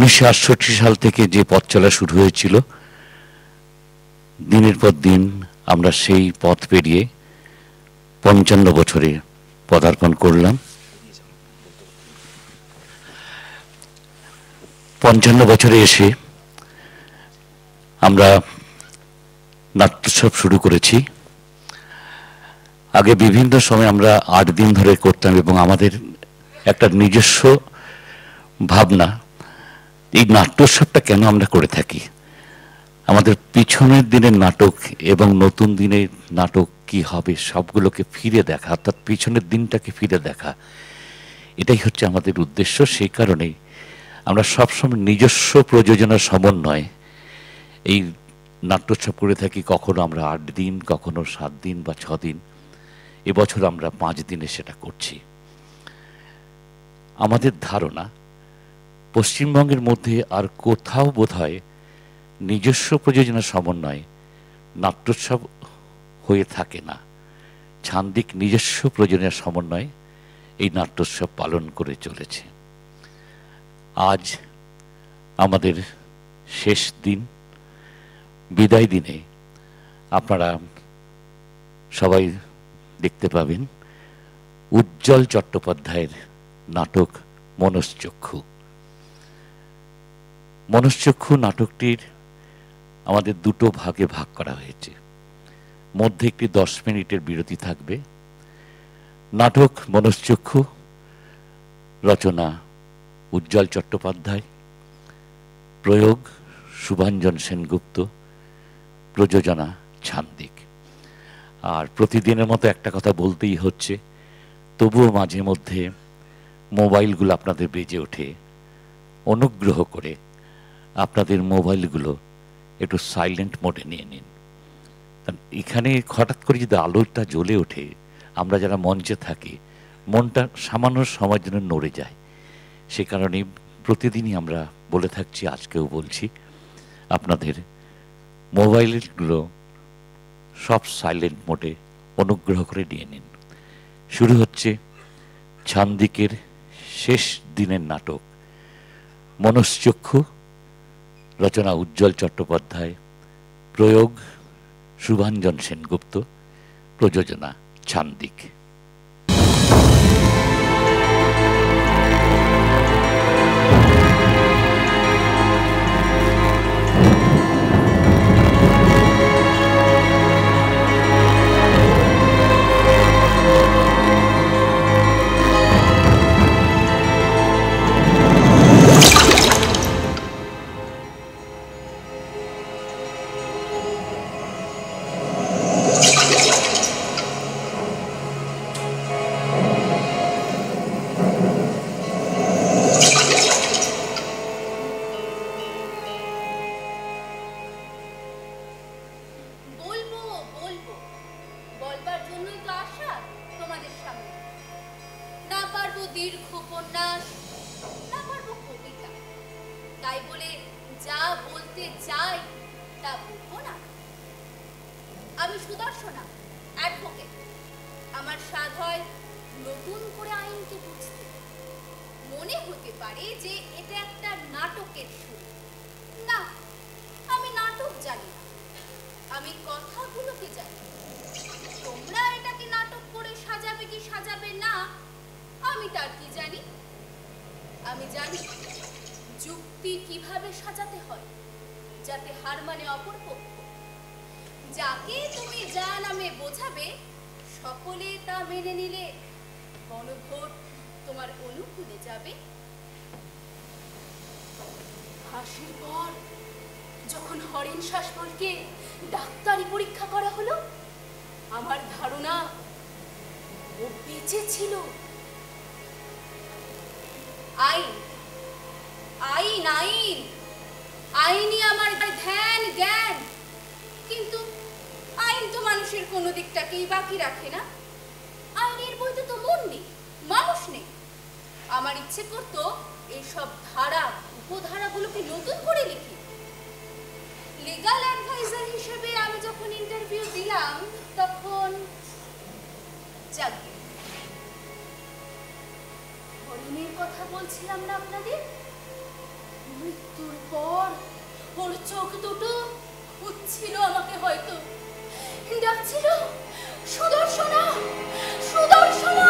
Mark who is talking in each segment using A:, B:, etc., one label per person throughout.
A: 1968 সাল থেকে যে পথ চলা শুরু হয়েছিল, দিনের পর দিন আমরা সেই পথ পেরিয়ে 55 বছরে পদার্পণ করলাম। 55 বছরে এসে আমরা নাট্যোৎসব শুরু করেছি। আগে বিভিন্ন সময় আমরা 8 দিন ধরে করতাম এবং আমাদের একটা নিজস্ব ভাবনা, এই নাট্যোৎসবটা কেন আমরা করে থাকি, আমাদের পিছনের দিনের নাটক এবং নতুন দিনের নাটক কি হবে সবগুলোকে ফিরে দেখা, অর্থাৎ পিছনের দিনটাকে ফিরে দেখা, এটাই হচ্ছে আমাদের উদ্দেশ্য। সেই কারণেই আমরা সবসময় নিজস্ব প্রযোজনার সমন্বয়ে এই নাট্যোৎসব করে থাকি। কখনো আমরা 8 দিন, কখনো 7 দিন বা 6 দিন, এবছর আমরা 5 দিনে সেটা করছি। আমাদের ধারণা পশ্চিমবঙ্গের মধ্যে আর কোথাও বোধহয় নিজস্ব প্রযোজনার সমন্বয়ে নাট্যোৎসব হয়ে থাকে না। ছান্দিক নিজস্ব প্রযোজনার সমন্বয়ে এই নাট্যোৎসব পালন করে চলেছে। আজ আমাদের শেষ দিন, বিদায় দিনে আপনারা সবাই দেখতে পাবেন উজ্জ্বল চট্টোপাধ্যায়ের নাটক মনশ্চক্ষু। মনশ্চক্ষু নাটকটির আমাদের দুটো ভাগে ভাগ করা হয়েছে। মধ্যে একটি 10 মিনিটের বিরতি থাকবে। নাটক মনশ্চক্ষু রচনা উজ্জ্বল চট্টোপাধ্যায়, প্রয়োগ শুভাঞ্জন সেনগুপ্ত, প্রযোজনা ছান্দিক। আর প্রতিদিনের মতো একটা কথা বলতেই হচ্ছে, তবুও মাঝে মধ্যে মোবাইলগুলো আপনাদের বেজে ওঠে। অনুগ্রহ করে আপনাদের মোবাইলগুলো একটু সাইলেন্ট মোডে নিয়ে নিন। এখানে হঠাৎ করে যদি আলোটা জ্বলে ওঠে, আমরা যারা মঞ্চে থাকি মনটা সামান্য সময়ের জন্য নড়ে যায়। সে কারণে প্রতিদিনই আমরা বলে থাকছি, আজকেও বলছি, আপনাদের মোবাইলগুলো সব সাইলেন্ট মোডে অনুগ্রহ করে নিয়ে নিন। শুরু হচ্ছে ছান্দিকের শেষ দিনের নাটক মনশ্চক্ষু, রচনা উজ্জ্বল চট্টোপাধ্যায়, প্রয়োগ শুভাঞ্জন সেনগুপ্ত, প্রযোজনা ছান্দিক।
B: কথা বলছিলাম না আপনাদের, ডাকছিল আমাকে, হয়তো ডাকছিল সুদর্শনা, সুদর্শনা।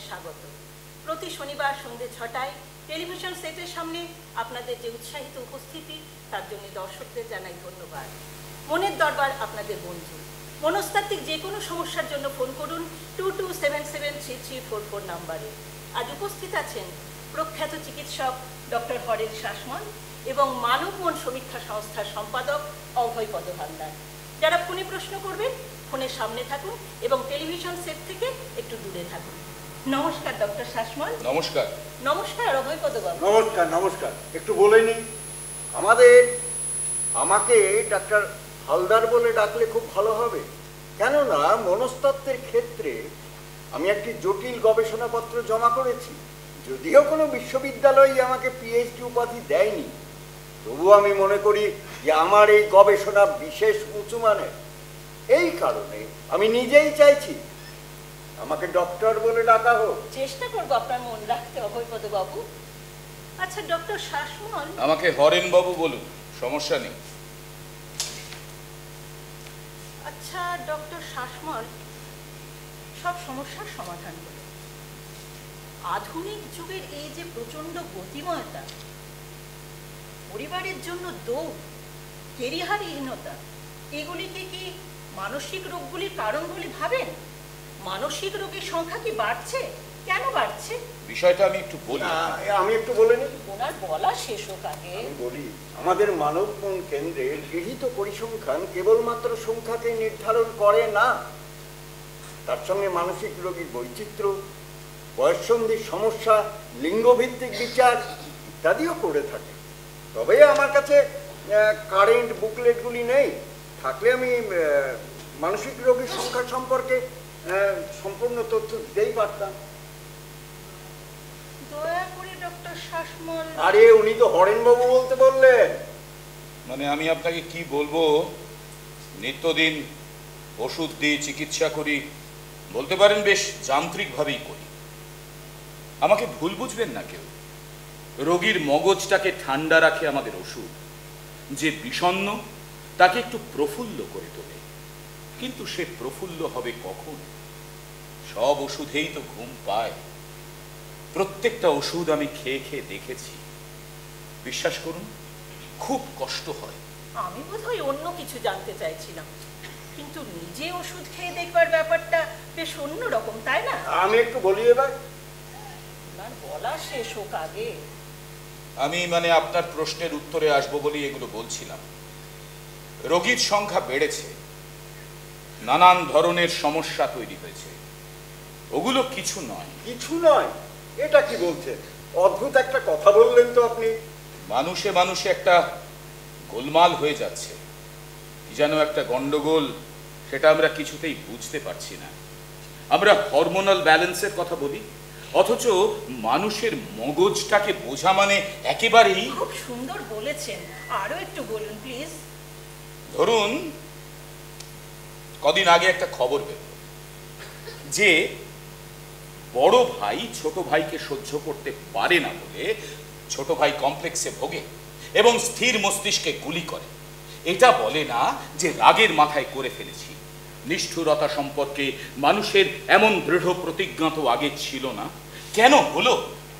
C: স্বাগত। প্রতি শনিবার সন্ধ্যে 6টায় টেলিভিশন সেটের সামনে আপনাদের যে উৎসাহিত উপস্থিতি, তার জন্য দর্শকদের জানাই ধন্যবাদ। মনের দরবার আপনাদের বন্ধু। মনস্তাত্ত্বিক যে কোনো সমস্যার জন্য ফোন করুন 22773344 নাম্বারে। আজ উপস্থিত আছেন প্রখ্যাত চিকিৎসক ডক্টর হরেন শাসমল এবং মানব মন সমীক্ষা সংস্থার সম্পাদক অভয়পদ হালদার। যারা ফোনে প্রশ্ন করবেন, ফোনের সামনে থাকুন এবং টেলিভিশন সেট থেকে একটু দূরে থাকুন। নমস্কার ডক্টর শাসমল।
D: নমস্কার।
C: নমস্কার অভয়পদ বাবু।
E: নমস্কার। নমস্কার। একটু বলে নিন, আমাকে ডাক্তার হালদার বলে ডাকলে খুব ভালো হবে, কেননা মনস্তত্ত্বের ক্ষেত্রে আমি একটি জটিল গবেষণাপত্র জমা করেছি। যদিও কোনো বিশ্ববিদ্যালয় আমাকে পিএইচডি উপাধি দেয়নি, তবু আমি মনে করি যে আমার এই গবেষণা বিশেষ উঁচু মানের। এই কারণে আমি নিজেই চাইছি আমাকে ডক্টর বলে ডাকা হোক।
C: চেষ্টা করবো আপনার মন রাখতে অভয়পদ বাবু। আচ্ছা ডক্টর শাসমল,
D: আমাকে হরেন বাবু বলুন, সমস্যা নেই।
C: আচ্ছা ডক্টর শাসমল, সব সমস্যার সমাধান করুন। আধুনিক যুগের এই যে প্রচন্ড গতিময়তা, পরিবারের জন্য দৌড়, কেরিহারহীনতা, এগুলিকে কি মানসিক রোগগুলির কারণ বলে ভাবেন? মানসিক রোগের সংখ্যা কি বাড়ছে? কেন বাড়ছে?
D: বিষয়টা আমি একটু বলি।
E: আমি একটু বলে নিই।
C: ওনার বলা শেষ হোক আগে।
E: আমি বলি, আমাদের মানব মন কেন্দ্রের গৃহীত পরিসংখ্যান কেবলমাত্র সংখ্যাকে নির্ধারণ করে না, তার সঙ্গে মানসিক রোগীর বৈচিত্র্য, বয়ঃসন্ধির সমস্যা, লিঙ্গভিত্তিক বিচার ইত্যাদিও করে থাকে। তবে আমার কাছে কারেন্ট বুকলেটগুলি নেই, থাকলে আমি মানসিক রোগীর সংখ্যা সম্পর্কে সম্পূর্ণ তথ্য দিতেই পারতাম।
C: দয়া করে ডক্টর শাসমল।
E: আরে উনি তো হরেনবাবু বলতে বললেন।
D: মানে আমি আপনাকে কি বলবো, নিত্যদিন ওষুধ দিই, চিকিৎসা করি, বলতে পারেন বেশ যান্ত্রিকভাবেই করি। আমাকে ভুল বুঝবেন না কেউ। রোগীর মগজটাকে ঠান্ডা রাখে আমাদের ওষুধ, যে বিষণ্ণ তাকে একটু প্রফুল্ল করে তোলে। কিন্তু সে প্রফুল্ল হবে কখন? সব ওষুধেই তো ঘুম পায়। প্রত্যেকটা ওষুধ আমি খেয়ে খেয়ে দেখেছি, বিশ্বাস করুন খুব কষ্ট হয়।
C: আমি বোধহয় অন্য কিছু জানতে চাইছিলাম, কিন্তু নিজে ওষুধ খেয়ে দেখবার ব্যাপারটা বেশ অন্যরকম, তাই না?
E: আমি একটু বলি এবার।
C: আপনার বলা শেষ হোক আগে।
D: আমি আপনার প্রশ্নের উত্তরে আসবো বলি এগুলো বলছিলাম। রোগীর সংখ্যা বেড়েছে, নানান ধরনের সমস্যা তৈরি হয়েছে। ওগুলো কিছু নয়।
E: কিছু নয়? এটা কি বলছেন? অদ্ভুত একটা কথা বললেন তো আপনি।
D: মানুষে মানুষে একটা গোলমাল হয়ে যাচ্ছে, যেন একটা গন্ডগোল, সেটা আমরা কিছুতেই বুঝতে পারছি না। আমরা হরমোনাল ব্যালেন্সের কথা বলি, অথচ মানুষের মগজটাকে বোঝা মানে একেবারেই।
C: খুব সুন্দর বলেছেন, আরো একটু বলুন প্লিজ।
D: ধরুন কদিন আগে একটা খবর বের যে বড় ভাই ছোট ভাইকে সহ্য করতে পারে না বলে ছোট ভাই কমপ্লেক্সে ভোগে এবং স্থির মস্তিষ্কে গুলি করে। এটা বলে না যে রাগের মাথায় করে ফেলেছি। নিষ্ঠুরতা সম্পর্কে মানুষের এমন দৃঢ় প্রতিজ্ঞা তো আগে ছিল না, কেন হলো?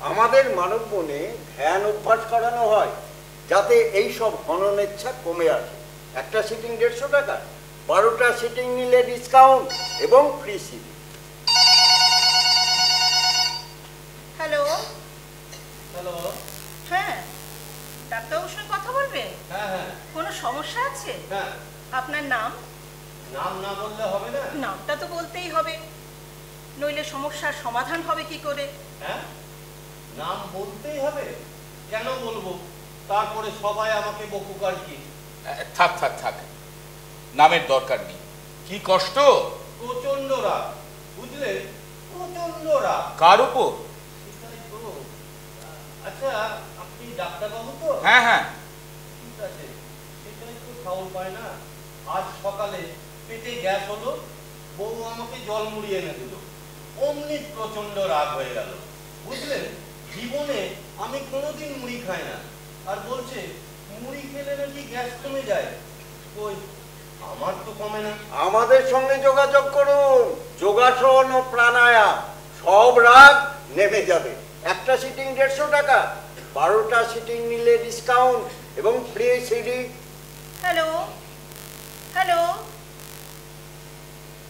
E: আমাদের মানব মনে ধ্যান অভ্যাস করানো হয় যাতে এই সব হননেচ্ছা কমে আসে। একটা সিটিং 150 টাকা, 12টা সিটিং নিলে ডিসকাউন্ট এবং ফ্রি সিটিং।
C: Hello
F: hello.
C: হ্যাঁ, ডাক্তারবাবুর সঙ্গে কথা বলবেন?
F: হ্যাঁ।
C: কোনো সমস্যা আছে?
F: হ্যাঁ।
C: আপনার নাম?
F: নাম না বললে হবে না?
C: নামটা তো বলতেই হবে, নইলে সমস্যার সমাধান হবে কি করে?
F: হ্যাঁ, নাম বলতেই হবে। কেন বলবো? তারপরে সবাই আমাকে বকুক আর কি।
D: থাক থাক থাক, নামের দরকার নেই। কি কষ্ট?
F: প্রচন্ড রাগ, বুঝলে, প্রচন্ড রাগ।
D: কার উপর?
F: সেটাই তো। আচ্ছা, আপনি ডাক্তারবাবু তো?
D: হ্যাঁ হ্যাঁ।
F: ঠিক আছে, সেটাই তো খাওয়ার পায় না। আজ সকালে পেটে গ্যাস হলো, বউ আমাকে জল মুড়ি এনে দিল, অমনি প্রচন্ড রাগ হয়ে গেল। বুঝলেন, জীবনে আমি কোনোদিন মুড়ি খাই না, আর বলছে মুড়ি খেলে নাকি গ্যাস কমে যায়। ওই আমার তো কমে না।
E: আমাদের সঙ্গে যোগাযোগ করুন, যোগাসন ও প্রাণায়াম, সব রাগ নেমে যাবে। একটা সিটিং 150 টাকা, 12টা সিটিং নিলে ডিসকাউন্ট এবং ফ্রি সিডি।
C: হ্যালো হ্যালো,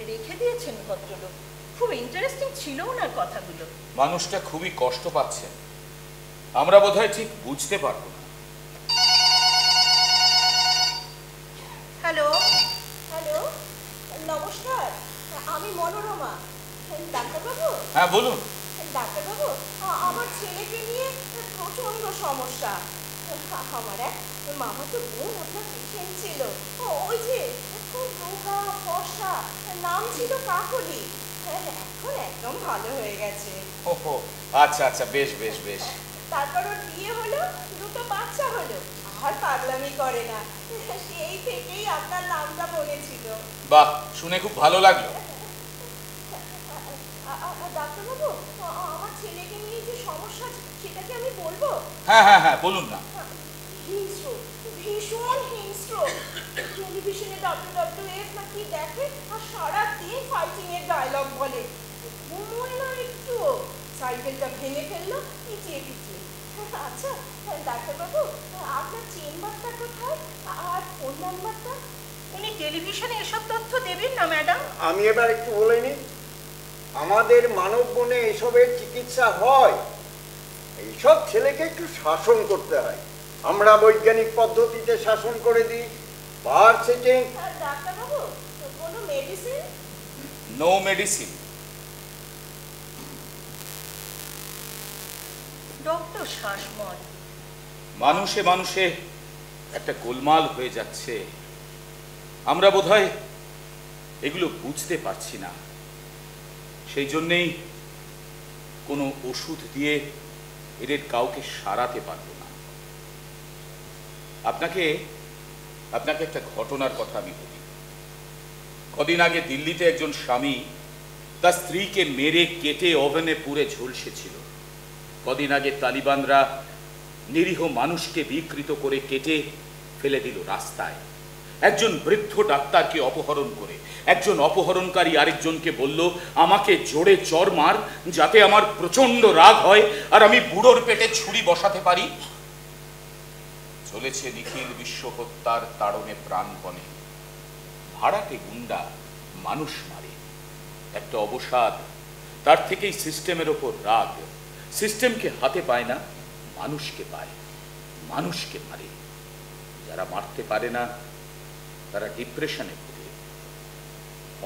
C: রেখে দিয়েছেন ভদ্রলোক। খুব ইন্টারেস্টিং ছিল ওনার কথাগুলো।
D: মানুষটা খুবই কষ্ট পাচ্ছে, আমরা বোধহয় ঠিক বুঝতে পারবো না।
C: হ্যালো
B: হ্যালো, নমস্কার, আমি মনোরমা। ডাক্তারবাবু,
D: হ্যাঁ বলুন।
B: ডাক্তারবাবু, আমার ছেলেকে নিয়ে প্রচন্ড সমস্যা। আমার এক মামাতো বোন আপনার পেশেন্ট ছিল, ওই যে খুব রোগা ফর্সা, নাম ছিল কাকলি। এখন একদম ভালো হয়ে গেছে।
D: ওহো, আচ্ছা আচ্ছা, বেশ বেশ বেশ।
B: তারপর ওর বিয়ে হলো, 2টো বাচ্চা হলো, আর পাগলামি করে না। সেই থেকেই আপনার নামটা মনে ছিল।
D: বাহ, শুনে খুব ভালো লাগলো।
B: ডাক্তারবাবু, আমার ছেলেকে নিয়ে যে সমস্যা সেটা কি আমি বলবো?
D: হ্যাঁ হ্যাঁ হ্যাঁ, বলুন না।
B: হিংস্র, ভীষণ হিংস্র। টেলিভিশনে WWF না কি দেখে, আর সারাদিন ফাইটিং এর ডায়লগ বলে। ঘুমোয় না একটু, সাইকেলটা ভেঙে ফেললো পিটিয়ে পিটিয়ে। আচ্ছা ডাক্তারবাবু, আপনার চেম্বারটা কোথায় আর ফোন নাম্বারটা?
C: উনি টেলিভিশনে এসব তথ্য দেবেন না ম্যাডাম?
E: আমি এবার একটু বলে নিই, আমাদের মানব বনে এসবের চিকিৎসা হয়। এইসব ছেলেকে একটু শাসন করতে হয়, আমরা বৈজ্ঞানিক পদ্ধতিতে শাসন করে দিই। বার সিটিং।
B: ডাক্তারবাবু, কোনো medicine?
D: No medicine.
C: Doctor Sasmal,
D: মানুষে মানুষে একটা গোলমাল হয়ে যাচ্ছে, আমরা বোধহয় এগুলো বুঝতে পারছি না। সেই জন্যেই কোনো ওষুধ দিয়ে এদের কাউকে সারাতে পারবো না। আপনাকে আপনাকে একটা ঘটনার কথা আমি বলি। কদিন আগে দিল্লিতে একজন স্বামী তার স্ত্রীকে মেরে কেটে ওভেনে পুড়ে ঝলসেছিল। কদিন আগে তালিবানরা নিরীহ মানুষকে বিকৃত করে কেটে ফেলে দিল রাস্তায়। একজন বৃদ্ধ ডাক্তারকে অপহরণ করে একজন অপহরণকারী আরেকজনকে বলল, আমাকে জোরে চর মার যাতে আমার প্রচন্ড রাগ হয় আর আমি বুড়োর পেটে ছুরি বসাতে পারি। চলেছে নিখিল বিশ্ব হত্যার তাড়নে প্রাণপণে। ভাড়াটে গুন্ডা মানুষ মারে, একটা অবসাদ, তার থেকেই সিস্টেমের ওপর রাগ। সিস্টেমকে হাতে পায় না, মানুষকে পায়, মানুষকে মারে। যারা মারতে পারে না তারা ডিপ্রেশনে ভোগে,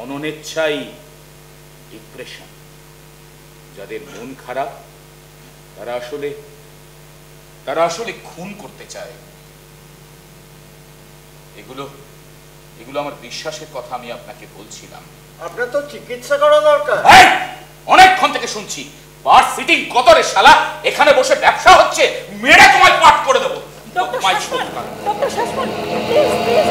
D: অননেচ্ছাই ডিপ্রেশন। যাদের মন খারাপ তারা আসলে খুন করতে চায়। এগুলো আমার বিশ্বাসের কথা আমি আপনাকে বলছিলাম।
E: আপনার তো চিকিৎসা করা দরকার।
D: অনেকক্ষণ থেকে শুনছি, বার সিটিং কত রে শালা, এখানে বসে ব্যবসা হচ্ছে, মেরে তোমায় পাঠ করে দেবো।
C: Doctor Sasmal, doctor Sasmal, please please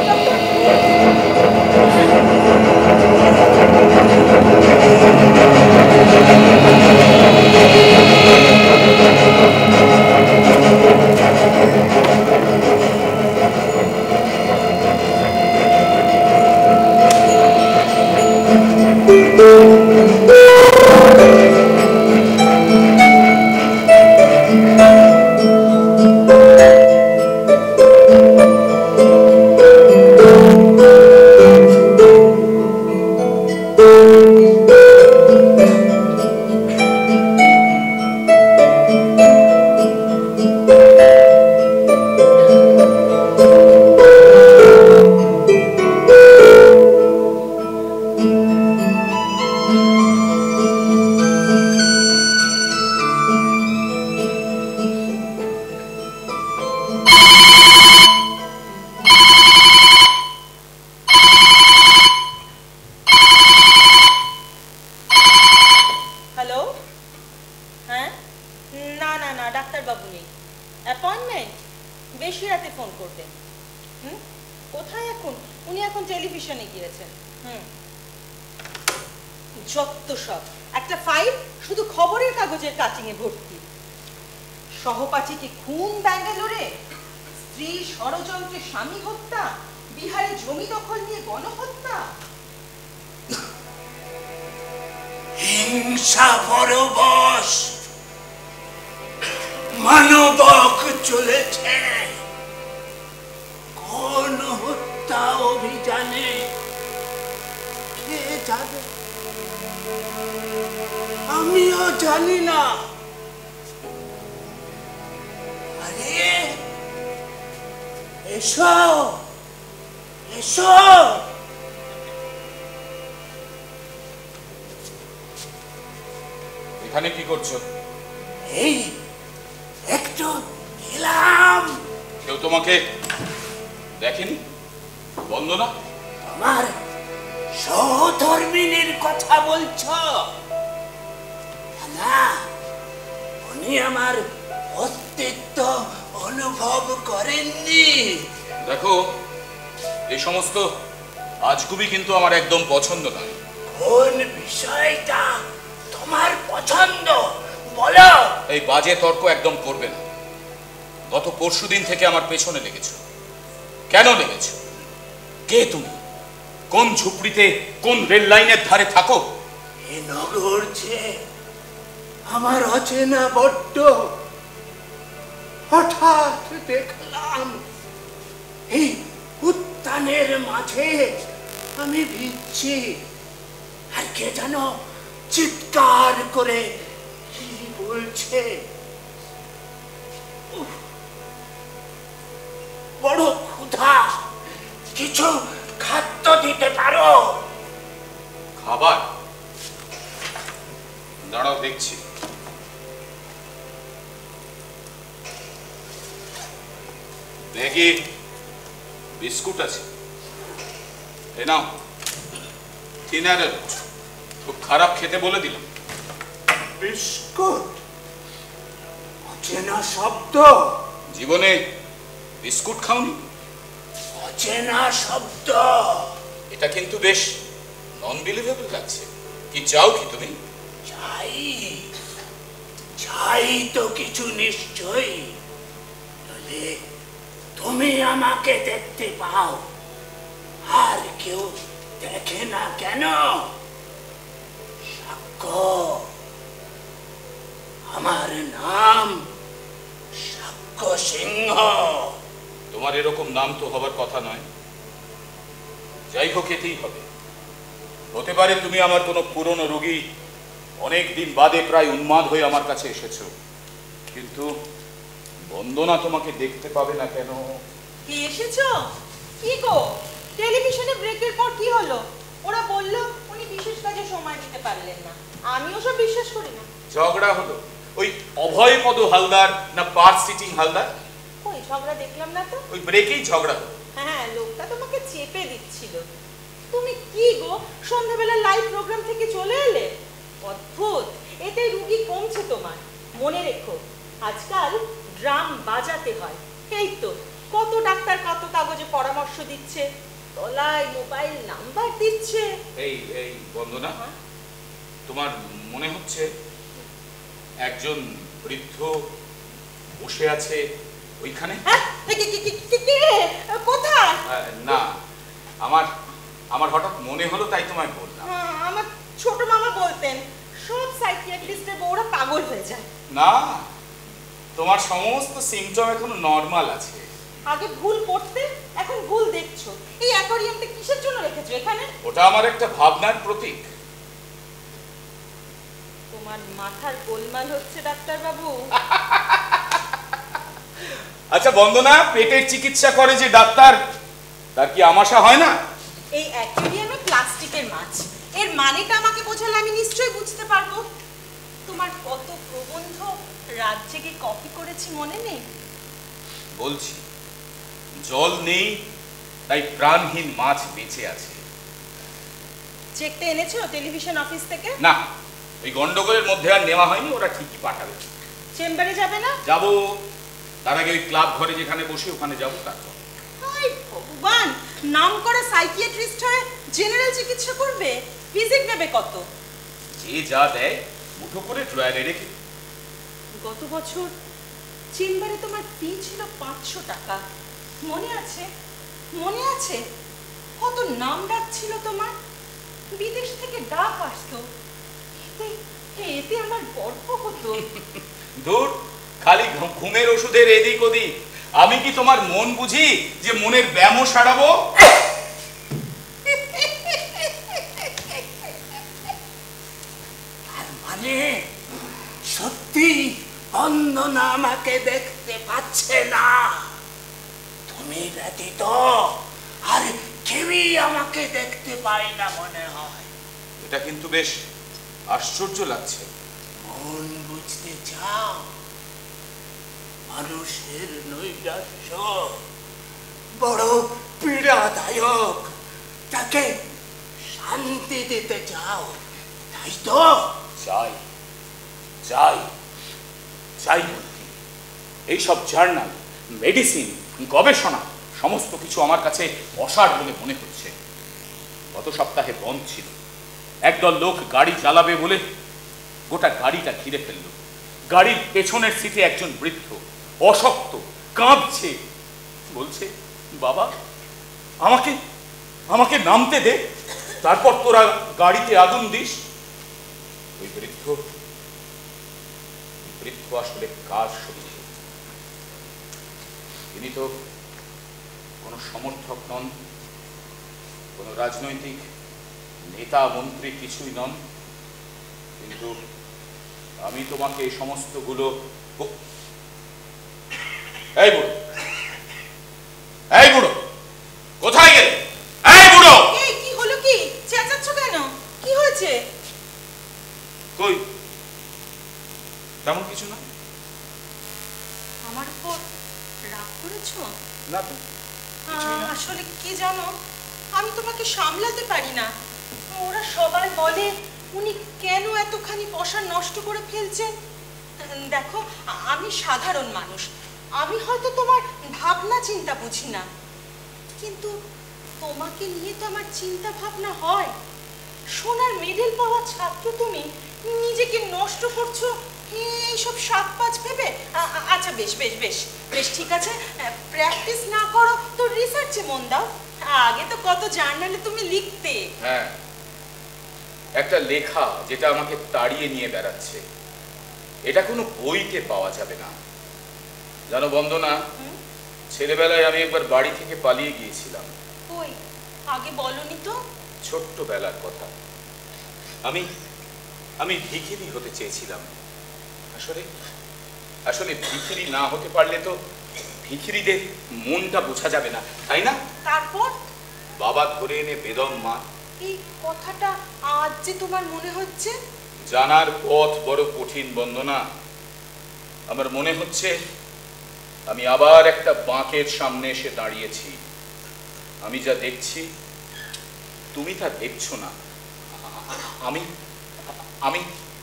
C: না না না, ডাক্তারবাবু নেই। অ্যাপয়েন্টমেন্ট বেশি রাতে ফোন করবেন। কোথায় এখন? উনি এখন টেলিভিশনে গিয়েছেন। যত সব একটা ফাইল শুধু খবরের কাগজের কাটিংয়ে ভর্তি। সহপাঠীকে খুন ব্যাঙ্গালোরে, স্ত্রী ষড়যন্ত্রে স্বামী হত্যা, বিহারে জমি দখল নিয়ে গণহত্যা।
G: হিংসা পরবশ মানবক চলেছে কোন হত্যা অভিযানে কে যাবে আমিও জানি না। আরে এসো এসো।
D: এখানে কি করছো?
G: এই একটু এলাম।
D: কেউ তোমাকে দেখেনি? বন্দনা,
G: আমার সহধর্মিনীর কথা বলছ না? উনি আমার অস্তিত্ব অনুভব করেননি?
D: দেখো, এই সমস্ত আজগুবি কিন্তু আমার একদম পছন্দ নয়।
G: কোন বিষয়টা তোমার পছন্দ বলো?
D: এই বাজে তর্ক একদম করবে না। গত পরশুদিন থেকে আমার পেছনে লেগেছো। কেন লেগেছো? কে তুমি? কোন ঝুপড়িতে, কোন রেল লাইনের ধারে থাকো?
G: এ নগর যে আমার অচেনা বড্ড। হঠাৎ দেখলাম এই উদ্যানের মাঝে আমি ভিজছি, আর কে যেন চিৎকার করে কি বলছে। বড় ক্ষুধা, কিছু খাদ্য দিতে পারো?
D: খাবার? দাঁড়াও, দেখছি। ব্যাগে বিস্কুট আছে, এ নাও। ডিনারের খুব খারাপ খেতে বলে দিলাম।
G: বিস্কুট? অচেনা শব্দ।
D: জীবনে বিস্কুট খাওনি?
G: অচেনা শব্দ।
D: এটা কিন্তু বেশ নন বিলিভেবল লাগছে। কি চাও কি তুমি?
G: চাই, চাই তো কিছু নিশ্চয়ই। নইলে তুমি আমাকে দেখতে পাও, আর কেউ দেখে না কেন? সাক্ষ্য, আমার নাম সাক্ষ্য সিংহ।
D: তোমার এরকম নাম তো হবার কথা নয়। যাই হোক, এতেই হবে। হতে পারে তুমি আমার কোনো পুরনো রোগী, অনেক দিন বাদে প্রায় উন্মাদ হয়ে আমার কাছে এসেছো, কিন্তু বন্দনা তোমাকে দেখতে পাবে না কেন?
C: কি এসেছো? কি গো, টেলিভিশনে ব্রেকের পর কি হলো? ওরা বলল উনি বিশেষ কাজে সময় দিতে পারলেন না। আমি ওসব বিশ্বাস করি না।
D: ঝগড়া হলো ওই অভয়পদ হালদার না পার্ক সিটিং হালদার?
C: কই ঝগড়া দেখলাম না তো।
D: ওই ব্রেকেই ঝগড়া হলো।
C: হ্যাঁ, লোকটা তোমাকে চেপে দিচ্ছিল। তুমি কি গো, সন্ধ্যাবেলা লাইভ প্রোগ্রাম থেকে চলে এলে? অদ্ভুত, এতে রুগী কমছে তোমার। মনে রেখো, আজকাল ড্রাম বাজাতে হয়। এই তো কত ডাক্তার কত কাগজে পরামর্শ দিচ্ছে, তলায় মোবাইল নাম্বার দিচ্ছে।
D: এই এই বন্দনা, তোমার মনে হচ্ছে একজন বৃদ্ধ বসে আছে ওইখানে?
C: কোথায়?
D: না, আমার হঠাৎ মনে হলো, তাই তোমায় বললাম।
C: আমার ছোট মামা বলতেন সব সাইকিয়াট্রিস্টের বউরা পাগল হয়ে যায়।
D: না, তোমার সমস্ত সিমটম এখন নরমাল আছে।
C: আগে ভুল পড়তে, এখন ভুল দেখছো। এই অ্যাকোয়ারিয়ামটা কিসের জন্য রেখেছো এখানে?
D: ওটা আমার একটা ভাবনার প্রতীক।
C: তোমার মাথার গোলমাল হচ্ছে ডাক্তার বাবু।
D: আচ্ছা বন্দনা, পেটের চিকিৎসা করে যে ডাক্তার, তার কি আমাশা হয় না?
C: এই অ্যাকোয়ারিয়ামে প্লাস্টিকের মাছ, এর মানেটা আমাকে বোঝালে আমি নিশ্চয়ই বুঝতে পারবো। তোমার কত প্রবন্ধ রাত জেগে কপি করেছি মনে নেই?
D: বলছি, জল নেই তাই প্রাণহীন মাছ বেঁচে আছে।
C: চেকটা এনেছো টেলিভিশন অফিস থেকে?
D: না, ওই গন্ডগোলের মধ্যে আর নেওয়া হয়নি, ওরা ঠিকই পাঠাবে।
B: চেম্বারে যাবে না?
D: যাবো, তার আগে ওই ক্লাব ঘরে যেখানে বসে ওখানে যাবো। তারপর
B: হাই ভগবান, নাম করা সাইকিয়াট্রিস্ট হয়ে জেনারেল চিকিৎসা করবে? ভিজিট নেবে কত?
D: যে যা দেয় মুঠো করে ড্রয়ারে রেখে।
B: গত বছর চেম্বারে তোমার ফি ছিল 500 টাকা, মনে আছে? মনে আছে কত নাম ডাক ছিল তোমার? বিদেশ থেকে ডাক আসতো, এতে এতে আমার গর্ব হতো।
D: দূর, খালি ঘুমের ওষুধের এদিক ওদিক। আমি কি তোমার মন বুঝি যে মনের ব্যায়ামও সারাবো?
G: তার মানে সত্যি বন্দনা আমাকে দেখতে পাচ্ছে না? তুমি ব্যতীত আর কেউই আমাকে দেখতে পায় না মনে হয়।
D: এটা কিন্তু বেশ আশ্চর্য লাগছে।
G: মন বুঝতে চাও? মানুষের নৈরাশ্য বড় পীড়াদায়ক, তাকে শান্তি দিতে চাও, তাই তো?
D: চাই চাই চাই মন্ত্রী। এইসব জার্নাল, মেডিসিন, গবেষণা সমস্ত কিছু আমার কাছে অসার বলে মনে হচ্ছে। গত সপ্তাহে বন্ধ ছিল, একদল লোক গাড়ি চালাবে বলে গোটা গাড়িটা ঘিরে ফেলল। গাড়ির পেছনের সিটে একজন বৃদ্ধ, অশক্ত, কাঁদছে, বলছে, বাবা আমাকে আমাকে নামতে দে, তারপর তোরা গাড়িতে আগুন দিস। ওই বৃদ্ধ আসলে কার সঙ্গে? তিনি তো কোনো সমর্থক নন, কোনো রাজনৈতিক নেতা মন্ত্রী কিছুই নন। কিন্তু আমি তোমাকে এই সমস্তগুলো, এই বুড়ো, এই বুড়ো, কোথায় গেলে? এই বুড়ো!
B: এই কি হলো? কি চেঁচাচ্ছ কেন? কি হয়েছে?
D: কই, তেমন কিছু না।
B: আমার উপর রাগ করেছো?
D: না তো, কিছুই না।
B: আসলে কি জানো, আমি তোমাকে সামলাতে পারি না। ওরা সবাই বলে উনি কেন এতখানি পয়সা নষ্ট করে ফেলছেন। দেখো, আমি সাধারণ মানুষ, আমি হয়তো তোমার ভাবনা চিন্তা বুঝি না, কিন্তু তোমাকে নিয়ে তো আমার চিন্তা ভাবনা হয়। সোনার মেডেল পাওয়া ছাত্র তুমি, নিজেকে নষ্ট করছো এইসব সাত পাঁচ ভেবে। আচ্ছা বেশ বেশ বেশ বেশ ঠিক আছে, প্র্যাকটিস না করো তো রিসার্চে মন দাও। আগে তো কত জার্নালে তুমি লিখতে।
D: হ্যাঁ, একটা লেখা যেটা আমাকে তাড়িয়ে নিয়ে বেড়াচ্ছে, এটা কোনো বইতে পাওয়া যাবে না। জানো বন্দনা, ছেলেবেলায় আমি একবার বাড়ি থেকে পালিয়ে গিয়েছিলাম।
B: কই, আগে বলনি তো।
D: ছোট্টবেলার কথা। আমি ভিখিরি হতে চেয়েছিলাম। আসলে ভিখিরি না হতে পারলে তো ভিখিরিদের মনটা বোঝা যাবে না, তাই না?
B: তারপর
D: বাবা ধরে এনে বেদম মা।
B: এই কথাটা আজ যে তোমার মনে হচ্ছে?
D: জানার পথ বড় কঠিন বন্দনা। আমার মনে হচ্ছে আমি আবার একটা বাঁকের সামনে এসে দাঁড়িয়েছি। আমি যা দেখছি তুমি তা দেখছো না। আমি আমি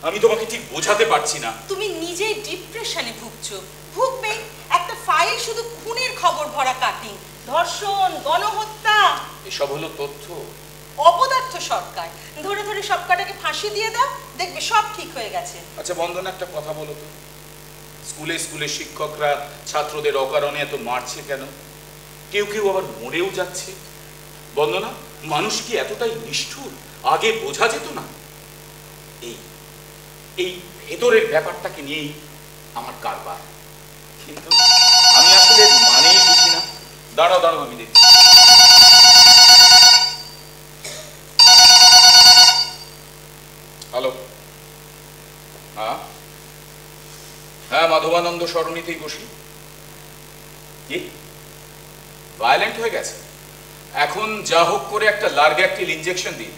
D: আমি তোমাকে ঠিক বোঝাতে পারছি না।
B: তুমি নিজেই ডিপ্রেশনে ভুগছো। ভুগবে, একটা ফাইল শুধু খুনের খবর ভরা কাটিং, ধর্ষণ, গণহত্যা,
D: এসব হলো তথ্য।
B: অপদার্থ সরকার। ধরে ধরে সব কটাকে ফাঁসি দিয়ে দাও, দেখবে সব ঠিক হয়ে গেছে।
D: আচ্ছা বন্দনা, একটা কথা বলো তো, স্কুলে স্কুলে শিক্ষকরা ছাত্রদের অকারণে এত মারছে কেন? কেউ কেউ আবার মরেও যাচ্ছে। বন্দনা, মানুষ কি এতটাই নিষ্ঠুর? আগে বোঝা যেত না? এই ভেতরের ব্যাপারটাকে নিয়েই আমার কারবার, কিন্তু আমি আসলে মানেই বুঝি না। দাঁড়াও দাঁড়াও, আমি দেখি। হ্যালো, হ্যাঁ মাধবানন্দ সরণিতেই বসি। কি ভায়োলেন্ট হয়ে গেছে? এখন যা হোক করে একটা লারগ্যাকটিল ইনজেকশন দিই।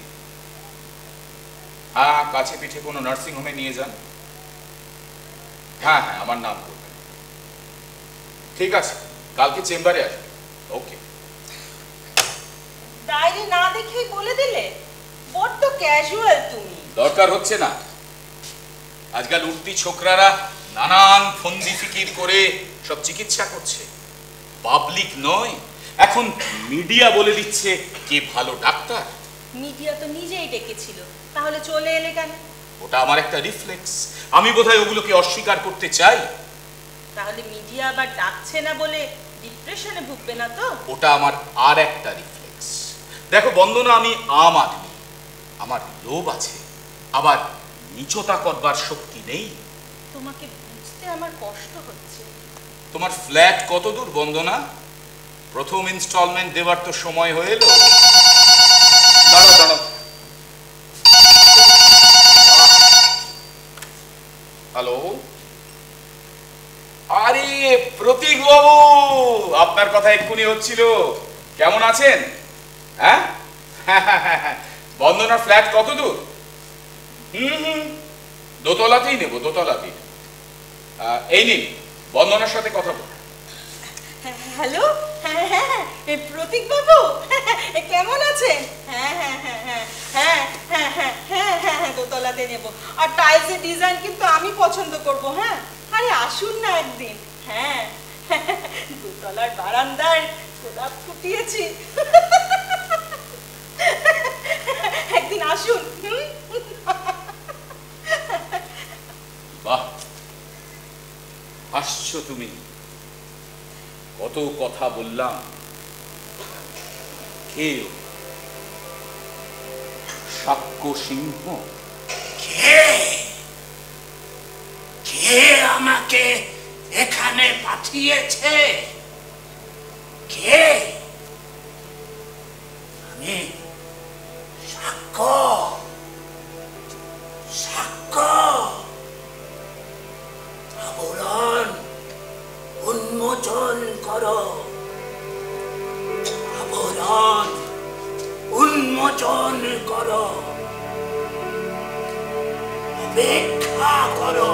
D: হ্যাঁ, কাছে পিঠে কোনো নার্সিং হোমে নিয়ে যান। হ্যাঁ হ্যাঁ, আমার নাম করবেন। ঠিক আছে, কালকে চেম্বারে আসবে। ওকে।
B: ডায়েরি না দেখেই বলে দিলে, বড্ড ক্যাজুয়াল তুমি।
D: দরকার হচ্ছে না, আজকাল উঠতি ছোকরারা নানান ফন্দি ফিকির করে সব চিকিৎসা করছে, পাবলিক নয়। এখন মিডিয়া বলে দিচ্ছে কে ভালো ডাক্তার।
C: মিডিয়া তো নিজেই ডেকেছিল, তাহলে চলে এলে কেন?
D: ওটা আমার একটা রিফ্লেক্স, আমি বোধহয় ওগুলোকে অস্বীকার করতে চাই।
C: তাহলে মিডিয়া আবার ডাকছে না বলে ডিপ্রেশনে ভুগবে না তো?
D: ওটা আমার আর একটা রিফ্লেক্স। দেখো বন্দনা, আমি আম আদমি, আমার লোভ আছে, আবার নিচতা করবার শক্তি নেই।
C: তোমাকে বুঝতে আমার কষ্ট হচ্ছে।
D: তোমার ফ্ল্যাট কত দূর বন্দনা? প্রথম ইনস্টলমেন্ট দেওয়ার তো সময় হয়ে এলো। দাঁড়াও দাঁড়াও, হ্যালো, আরে প্রতীক বাবু, আপনার কথা এক্ষুনি হচ্ছিল। কেমন আছেন? হ্যাঁ, বন্দনার ফ্ল্যাট কত দূর? দোতলাতেই নেব, দোতলাতেই। এই নিন, বন্দনার সাথে কথা বল।
C: হ্যালো, হ্যাঁ হ্যাঁ, প্রতীক বাবু কেমন আছেন? হ্যাঁ হ্যাঁ হ্যাঁ হ্যাঁ হ্যাঁ হ্যাঁ হ্যাঁ হ্যাঁ হ্যাঁ হ্যাঁ, দোতলাতে নেব। আর টাইলসের ডিজাইন কিন্তু আমি পছন্দ করব। হ্যাঁ, আরে আসুন না একদিন। হ্যাঁ, দোতলার বারান্দায় গোলাপ ফুটিয়েছি, একদিন আসুন।
D: বাহ, আসছো তুমি। কত কথা বললাম। কে? সাক্ষ্য সিংহ?
G: কে কে আমাকে এখানে পাঠিয়েছে? কে? আমি সাক্ষ্য। সাক্ষ্য আবরণ উন্মোচন করো, আবরণ উন্মোচন করো, অপেক্ষা করো।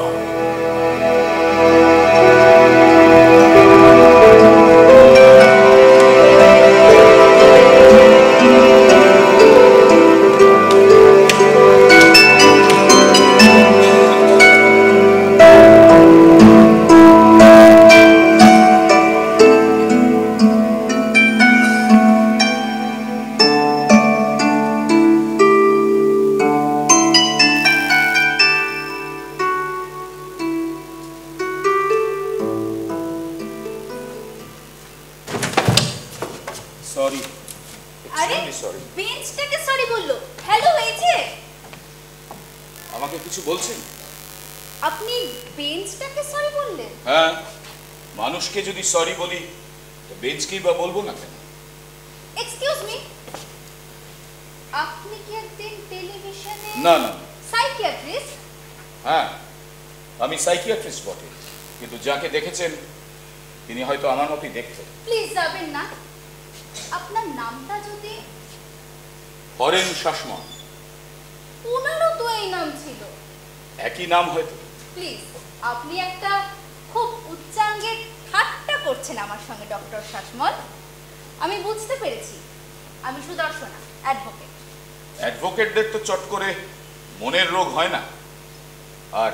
D: সরি,
H: আরে
D: সরি।
H: বেঞ্চটাকে সরি বললো। হ্যালো হয়েছে?
D: আমাকে কিছু বলছেন?
H: আপনি বেঞ্চটাকে সরি বললেন?
D: হ্যাঁ, মানুষকে যদি সরি বলি তো বেঞ্চকেই বা বলবো না কেন?
H: এক্সকিউজ মি, আপনি কি একদিন টেলিভিশনে
D: না না,
H: সাইকিয়াট্রিস্ট?
D: হ্যাঁ আমি সাইকিয়াট্রিস্ট বটে, কিন্তু যাকে দেখেছেন তিনি হয়তো আমার মতোই দেখতে।
H: প্লিজ যাবেন না। আপনার নামটা যদি?
D: হরেন শাসমল।
H: ওনারও তো এই নাম ছিল।
D: একই নাম হয়তো।
H: প্লিজ, আপনি একটা খুব উচ্চাঙ্গের ঠাট্টা করছেন আমার সঙ্গে ডক্টর শাসমল। আমি বুঝতে পেরেছি। আমি সুদর্শনা, অ্যাডভোকেট।
D: অ্যাডভোকেটদের তো চট করে মনের রোগ হয় না, আর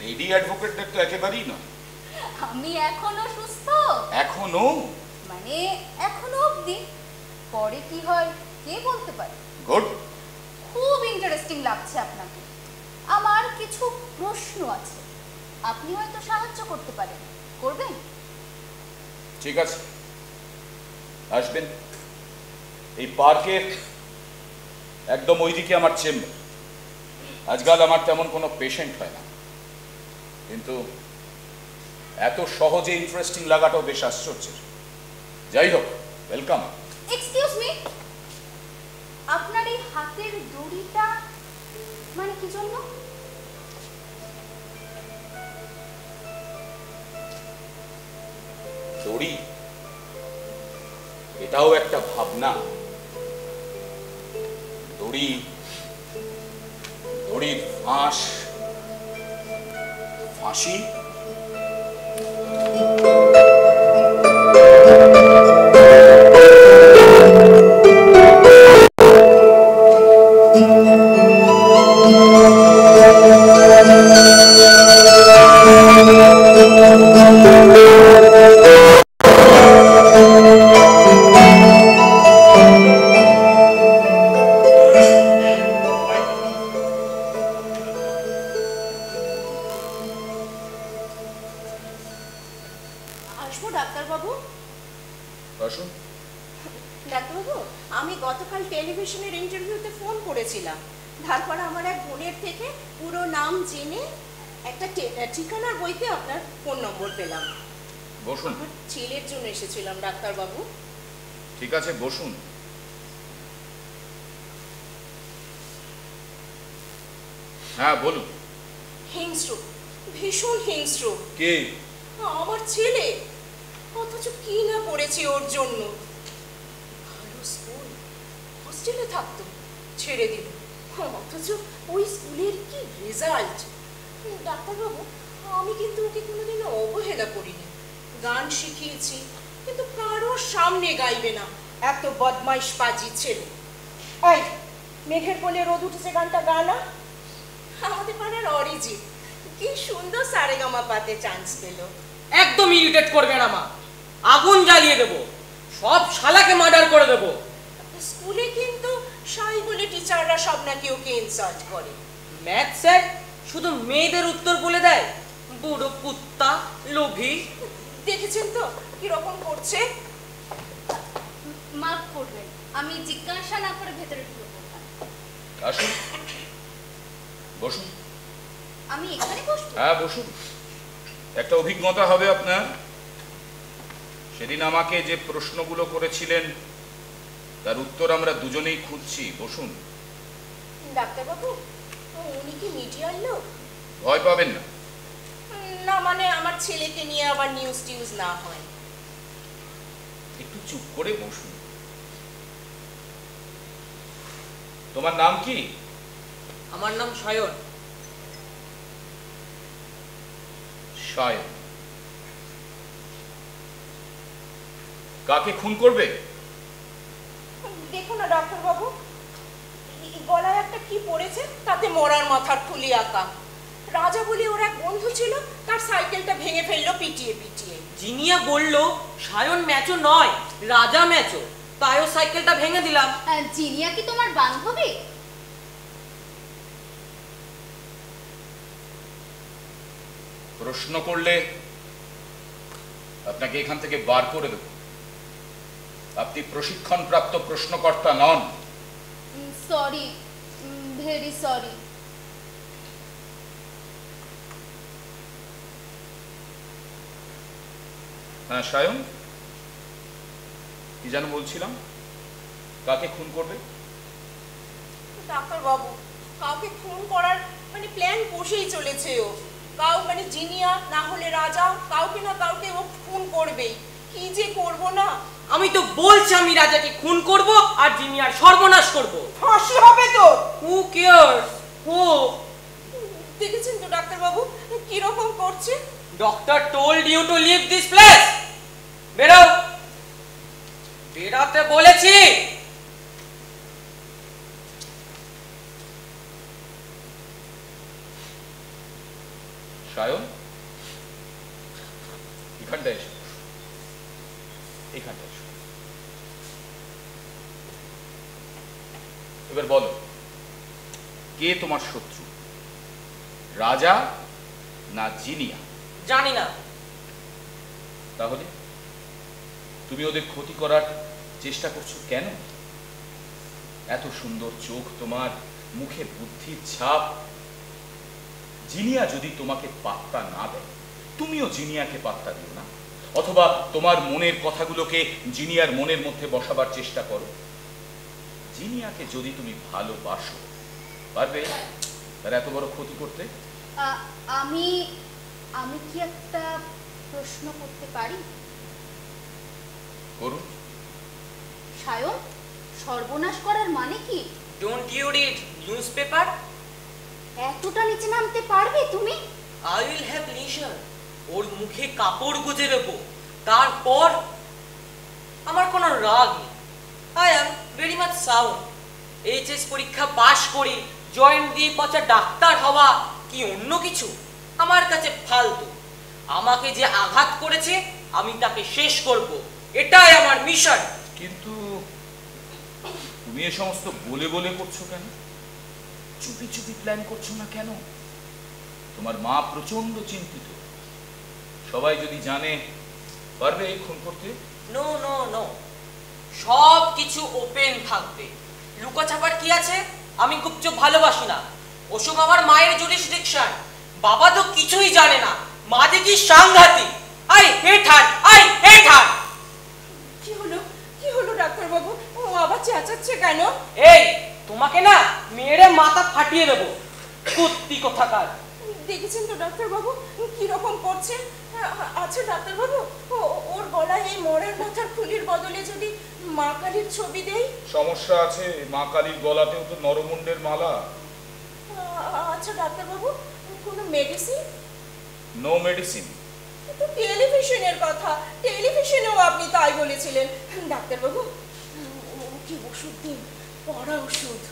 D: লেডি অ্যাডভোকেটদের তো একেবারেই নয়।
H: আমি এখনো সুস্থ।
D: এখনো?
H: মানে এখনো অবধি। পরে কি হয় কে বলতে পারে।
D: গুড।
H: খুব ইন্টারেস্টিং লাগছে আপনাকে। আমার কিছু প্রশ্ন আছে, আপনি হয়তো সাহায্য করতে পারেন। করবেন?
D: ঠিক আছে, আসবেন। এই পার্কের একদম ওইদিকে আমার চেম্বার। আজকাল আমার তেমন কোনো পেশেন্ট হয় না, কিন্তু এত সহজে ইন্টারেস্টিং লাগাটাও বেশ আশ্চর্যের। যাই হোক, ওয়েলকাম।
H: এক্সকিউজ মি, আপনার এই হাতের দড়িটা মানে কি জন্য?
D: দড়ি, এটাও একটা ভাবনা। দড়ি, দড়ির ফাঁস, ফাঁসি।
B: আসবো ডাক্তারবাবু?
D: আসুন।
B: ডাক্তারবাবু, আমি গতকাল টেলিভিশনের ইন্টারভিউতে ফোন করেছিলাম। তারপর আমার এক বোনের থেকে পুরো নাম জেনে একটা ঠিকানার বইতে আপনার ফোন নম্বর পেলাম।
D: বসুন।
B: আমার ছেলের জন্য এসেছিলাম ডাক্তারবাবু।
D: ঠিক আছে, বসুন। হ্যাঁ বলুন।
B: হিংস্র, ভীষণ হিংস্র।
D: কে?
B: আমার ছেলে। অথচ কি না করেছি ওর জন্য। ভালো স্কুল, হস্টেলে থাকতো, ছেড়ে দিল। অথচ ওই স্কুলের কি রেজাল্ট। ডাক্তারবাবু, আমি কিন্তু ওকে কোনোদিনও অবহেলা করিনি। গান শিখিয়েছি, কিন্তু কারোর সামনে গাইবে না, এত বদমাইশ পাজি ছেলে। এই মেঘের কোলে রোদ উঠেছে গানটা গানা। আমাদের পাড়ার অরিজিৎ কি সুন্দর সারেগামা পাতে চান্স পেল।
I: একদম ইরিটেট করবে না মা, আগুন জ্বালিয়ে দেবো, সব শালাকে মার্ডার করে দেবো।
B: স্কুলে কিন্তু সাই বলে টিচাররা সব নাকি ওকে ইনসাল্ট করে।
I: ম্যাথ স্যার শুধু মেয়েদের উত্তর বলে দেয়, বুড়ো কুত্তা, লোভী।
B: দেখেছেন তো কিরকম করছে।
H: মাফ করবেন, আমি জিজ্ঞাসা না করে ভেতরে ঢুকে পড়লাম।
D: আসুন, বসুন।
H: আমি এখানে বসবো?
D: হ্যাঁ বসুন। একটা অভিজ্ঞতা হবে আপনার। সেদিন আমাকে যে প্রশ্নগুলো করেছিলেন তার উত্তর আমরা দুজনেই খুঁজছি। বসুন।
B: ডাক্তারবাবু, উনি কি মিডিয়ার লোক?
D: ভয় পাবেন না।
B: না মানে আমার ছেলেকে নিয়ে আবার নিউজ টিউজ না হয়।
D: একটু চুপ করে বসুন। তোমার নাম কি?
I: আমার নাম সায়ন।
D: সায়ন। কাকে খুন করবে?
B: দেখো না ডাক্তারবাবু, গলায় একটা কি পড়েছে, তাতে মরার মাথার খুলি আঁকা। রাজা বলে ওর এক বন্ধু ছিল, তার সাইকেলটা ভেঙে ফেললো পিটিয়ে পিটিয়ে।
I: জিনিয়া বলল সায়ন ম্যাচো নয়, রাজা ম্যাচো, তাইও সাইকেলটা ভেঙে দিলাম।
H: জিনিয়া কি তোমার বান্ধবী?
D: প্রশ্ন করলে আপনাকে এখান থেকে বার করে দেব। আপনি প্রশিক্ষণপ্রাপ্ত প্রশ্নকর্তা নন।
H: Sorry, very sorry.
D: হ্যাঁ সায়ন, কি যেন বলছিলাম? কাকে খুন করবে?
B: ডাক্তারবাবু, কাউকে খুন করার মানে প্ল্যান কষেই চলেছে ও। কাউ মানে জিনিয়া না হলে রাজা, কাউকে না কাউকে ও খুন করবেই। কি যে করব না।
I: আমি তো বলছি আমি রাজাকে খুন করব আর জিনিয়ার সর্বনাশ করব।
B: ফাঁসি হবে তো।
I: Who cares? হু?
B: দেখেছেন তো ডাক্তারবাবু কিরকম করছে।
I: Doctor told you to leave this place. বেরো, বেরাতে বলেছি।
D: সায়ন, এখানটায় এসো, এখানটায় এসো। এবার বলো, কে তোমার শত্রু, রাজা না জিনিয়া?
I: জানি না।
D: তাহলে তুমি ওদের ক্ষতি করার চেষ্টা করছো কেন? এত সুন্দর চোখ তোমার, মুখে বুদ্ধির ছাপ। জিনিয়া যদি তোমাকে পাত্তা না দেয়, তুমিও জিনিয়াকে পাত্তা দিও না। অথবা তোমার মনের কথাগুলোকে জিনিয়ার মনের মধ্যে বসাবার চেষ্টা করো। জিনিয়াকে যদি তুমি ভালোবাসো, পারবে তার এত বড় ক্ষতি করতে?
H: আমি আমি কি একটা প্রশ্ন করতে পারি?
D: করুন।
H: সায়ন, সর্বনাশ করার মানে কি?
I: Don't you read newspaper?
H: এতটা নিচে নামতে পারবে তুমি?
I: I will have leisure. ওর মুখে কাপড় গুজে দেবো, তারপর আমার কোনো রাগ নেই। I am very much sound. HS পরীক্ষা পাশ করে জয়েন্ট দিয়ে পচা ডাক্তার হওয়া কি অন্য কিছু আমার কাছে ফালতু। আমাকে যে আঘাত করেছে আমি তাকে শেষ করব, এটাই আমার মিশন।
D: কিন্তু তুমি এ সমস্ত বলে বলে করছো কেন? চুপি চুপি প্ল্যান করছো না কেন? তোমার মা প্রচন্ড চিন্তিত। সবাই যদি জানে পারবে খুন করতে?
I: নো নো নো, সব কিছু ওপেন থাকবে। লুকোছাপার কি আছে? আমি গুপচুপ ভালোবাসি না। ওসব আমার মায়ের জুরিসডিকশন। বাবা তো কিছুই জানে না। মা দেখি সাংঘাতিক। I hate her, I hate her.
B: কি হলো ডাক্তার বাবু? ও আবার চেঁচাচ্ছে কেন?
I: এই, তোমাকে না মেরে মাথা ফাটিয়ে দেবো, কুত্তি কোথাকার।
B: দেখেছেন তো ডাক্তার বাবু কিরকম করছে? আচ্ছা ডাক্তার বাবু, ওর গলায় এই মরার মাথার ফুলের বদলে যদি মা কালীর ছবি দেই?
D: সমস্যা আছে, মা কালীর গলাতেও তো নরমুন্ডের মালা।
B: আচ্ছা ডাক্তার বাবু, কোনো মেডিসিন?
D: No medicine.
B: তো টেলিভিশনের কথা, টেলিভিশনেও আপনি তাই বলেছিলেন। ডাক্তার বাবু, কি ওষুধ দিন, পড়া ওষুধ।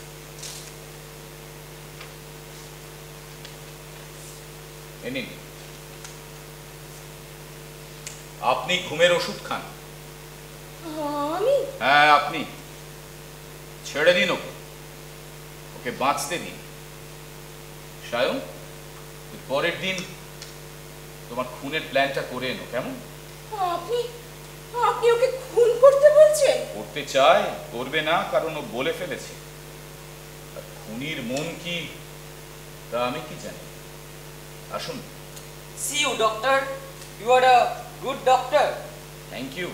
D: নিন, আপনি ঘুমের ওষুধ খান।
B: আমি?
D: হ্যাঁ আপনি। ছেড়ে দিন ওকে, ওকে বাঁচতে দিন। সায়ন, পরের দিন তোমার খুনের প্ল্যানটা করে এনো, কেমন?
B: আপনি ওকে খুন করতে বলছেন?
D: করতে চায়, করবে না, কারণ ও বলে ফেলেছে। আর খুনির মন কি তা আমি কি জানি। আসুন।
I: See you, doctor. You are a good doctor.
D: Thank you.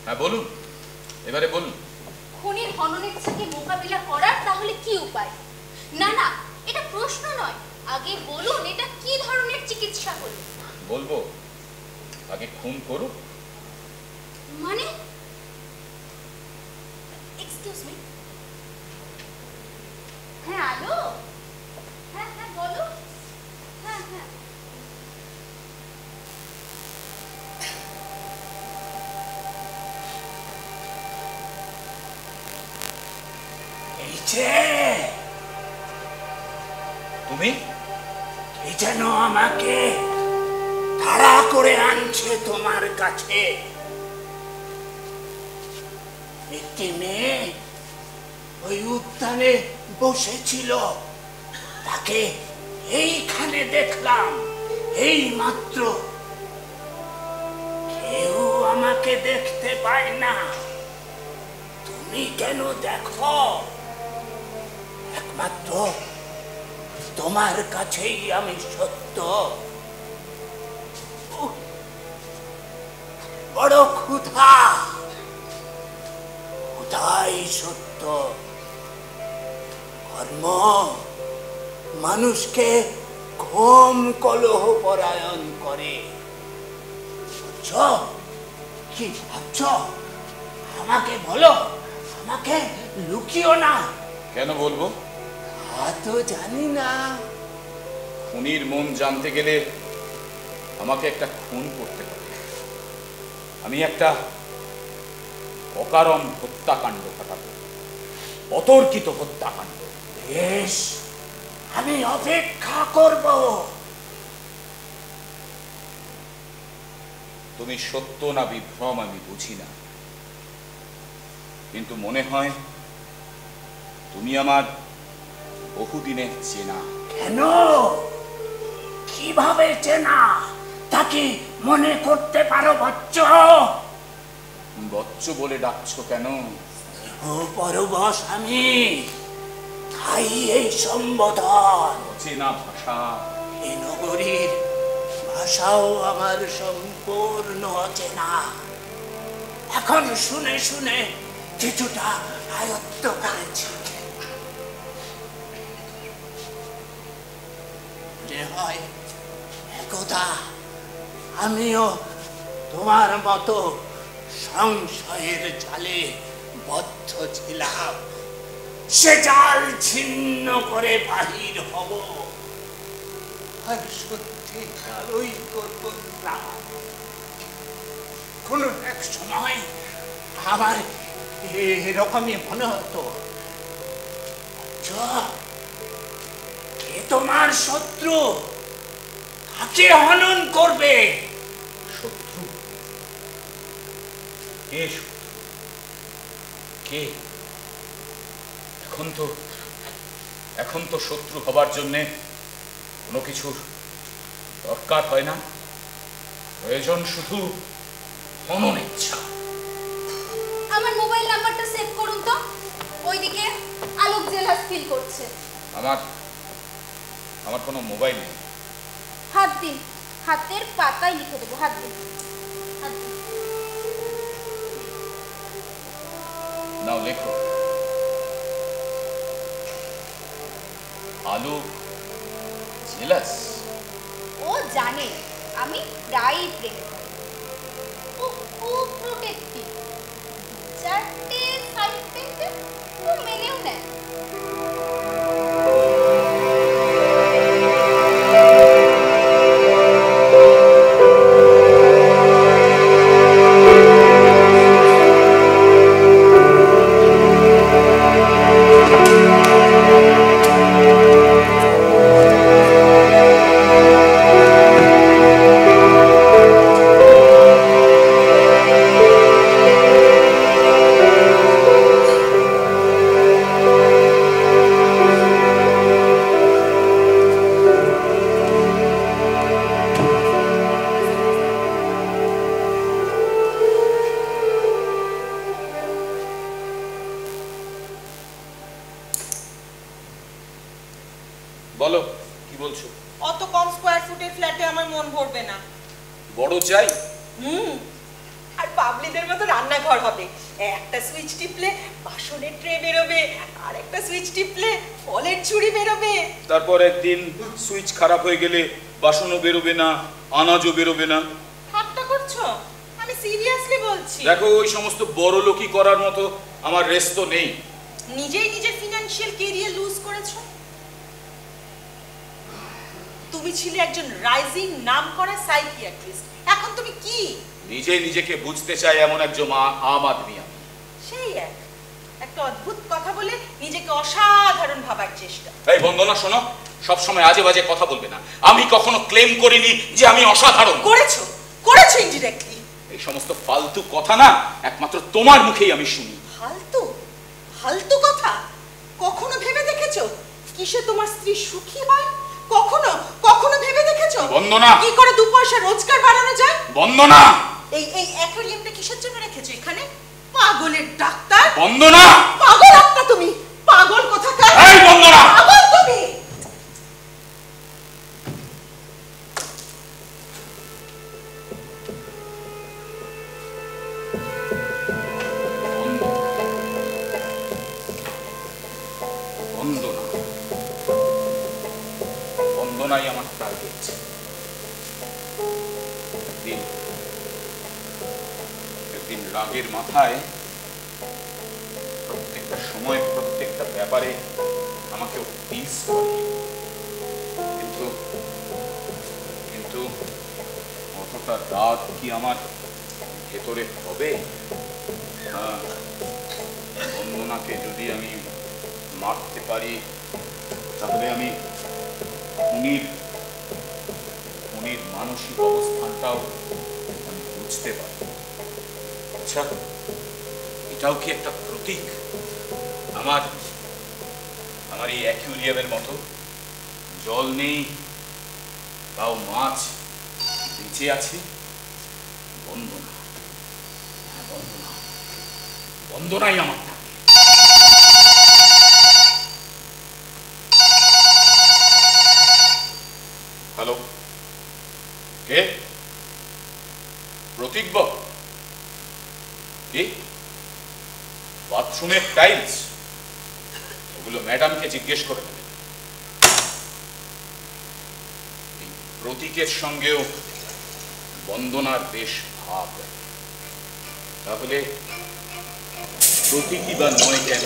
D: হ্যাঁ বলুন, এবারে বলুন।
H: খুনির হননেচ্ছাকে মোকাবিলা করার তাহলে কি উপায়? না না, এটা প্রশ্ন নয়, আগে বলুন এটা কি ধরনের চিকিৎসা হলো?
D: বলবো, আগে খুন করুক।
H: মানে? Excuse me. হ্যাঁ আলো, হ্যাঁ হ্যাঁ বলো। হ্যাঁ হ্যাঁ।
G: এই যে
D: তুমি?
G: কে যেন আমাকে তাড়া করে আনছে তোমার কাছে। একটি মেয়ে ওই উদ্যানে বসেছিল, তাকে এইখানে দেখলাম এই মাত্র। কেউ আমাকে দেখতে পায় না, তুমি কেন দেখো? একমাত্র তোমার কাছেই আমি সত্য। বড় ক্ষুধা, ক্ষুধাই সত্য। কর্ম মানুষকে ঘুম কলহ পরায়ণ করে। কি ভাবছ? আমাকে বলো, আমাকে লুকিও না।
D: কেন বলবো?
G: তো জানি না।
D: খুনির মন জানতে গেলে আমাকে একটা খুন করতে হবে। আমি একটা অকারণ হত্যাকাণ্ড ঘটাবো, অতর্কিত হত্যাকাণ্ড।
G: বেশ, আমি অপেক্ষা করব।
D: তুমি সত্য না বিভ্রম আমি বুঝি না, কিন্তু মনে হয় তুমি আমার বহুদিনের চেনা।
G: কেন? কিভাবে চেনা? তাকে মনে করতে পারো বচ্চ?
D: বচ্চ বলে ডাকছো কেন?
G: ও পরবশ আমি, তাই এই সম্বোধন।
D: অচেনা ভাষা।
G: এই নগরীর ভাষাও আমার সম্পূর্ণ অচেনা। এখন শুনে শুনে কিছুটা আয়ত্ত করেছি। মনে হয় একদা আমিও তোমার মতো সংশয়ের জালে বদ্ধ ছিলাম। সে জাল ছিন্ন করে বাহির হব, আর সত্যি আলোই করব না। কোন এক সময় আমার এরকমই মনে হতো, কে তোমার শত্রু, তাকে হনন করবে।
D: শত্রু? কে শত্রু? কে? এখন তো শত্রু হবার জন্যে কোনো কিছুর দরকার হয় না, প্রয়োজন শুধু মনন ইচ্ছা।
H: আমার মোবাইল নাম্বারটা সেভ করুন তো, ওইদিকে আলোক জেলাস ফিল করছে।
D: আমার কোনো মোবাইল নেই।
H: হাত দিন, হাতের পাতায় লিখে দেবো, হাত দিন।
D: নাও লেখো, আলোক জেলাস।
H: ও জানে আমি প্রায়ই প্রেমে পড়ি, ও খুব প্রোটেক্টিভ। চারটে সাইড পেন্টে ও মেনেও নেয়।
D: বলো, কি বলছো?
B: অত কম স্কোয়ার ফুটের ফ্ল্যাটে আমার মন ভরবে না।
D: বড় চাই।
B: আর পাবলিদের মতো রান্নাঘর হবে, একটা সুইচ টিপলে বাসনের ট্রে বেরোবে, আর একটা সুইচ টিপলে ফলের ঝুড়ি বেরোবে।
D: তারপর একদিন সুইচ খারাপ হয়ে গেলে বাসনও বেরোবে না, আনাজও বেরোবে না।
B: ঠাট্টা করছো? আমি সিরিয়াসলি বলছি।
D: দেখো, ওই সমস্ত বড় লোকই করার মতো আমার রেস তো নেই।
B: নিজেই নিজের ফিনান্সিয়াল ক্যারিয়ার লুজ করেছো। তুমি ছিলে একজন রাইজিং নামকরা সাইকিয়াট্রিস্ট, এখন তুমি কি?
D: নিজে নিজেকে বুঝতে চাই এমন একজন আম আদমি আমি।
B: সেই একটা অদ্ভুত কথা বলে নিজেকে অসাধারণ ভাবার চেষ্টা।
D: এই বন্দনা, শোনো, সবসময় আজে বাজে কথা বলবে না। আমি কখনো ক্লেম করিনি যে আমি অসাধারণ।
B: করেছো ইনডিরেক্টলি।
D: এই সমস্ত ফালতু কথা না একমাত্র তোমার মুখেই আমি শুনি।
B: ফালতু কথা? কখনো ভেবে দেখেছো কিসে তোমার স্ত্রী সুখী হয়? কখনো ভেবে দেখেছো
D: বন্দনা,
B: কি করে 2 পয়সা রোজগার বাড়ানো যায়?
D: বন্দনা,
B: এই অ্যাকোয়ারিয়ামটা কিসের জন্য রেখেছো এখানে? পাগলের ডাক্তার।
D: বন্দনা,
B: পাগল একটা তুমি, পাগল কোথাকার।
D: এই বন্দনা,
B: পাগল তুমি।
D: বন্দনাই আমার টার্গেট। একদিন রাগের মাথায় প্রত্যেকটা সময় প্রত্যেকটা ব্যাপারে আমাকে টিজ করে, কিন্তু অতটা রাগ কি আমার ভেতরে হবে? বন্দনাকে যদি আমি মারতে পারি তাহলে আমি উনির মানসিক অবস্থানটাও আমি বুঝতে পারি। আচ্ছা, এটাও কি একটা প্রতীক? আমার এই অ্যাকুয়ারিয়ামের মতো জল নেই, তাও মাছ বেঁচে আছে। বন্দনাই আমার। হ্যালো, কে? প্রতীক বাবু? কি বাথরুমের টাইলস? ওগুলো ম্যাডামকে জিজ্ঞেস করে নেবেন। এই প্রতীকের সঙ্গেও বন্দনার বেশ ভাব, তাহলে প্রতীকই বা নয় কেন?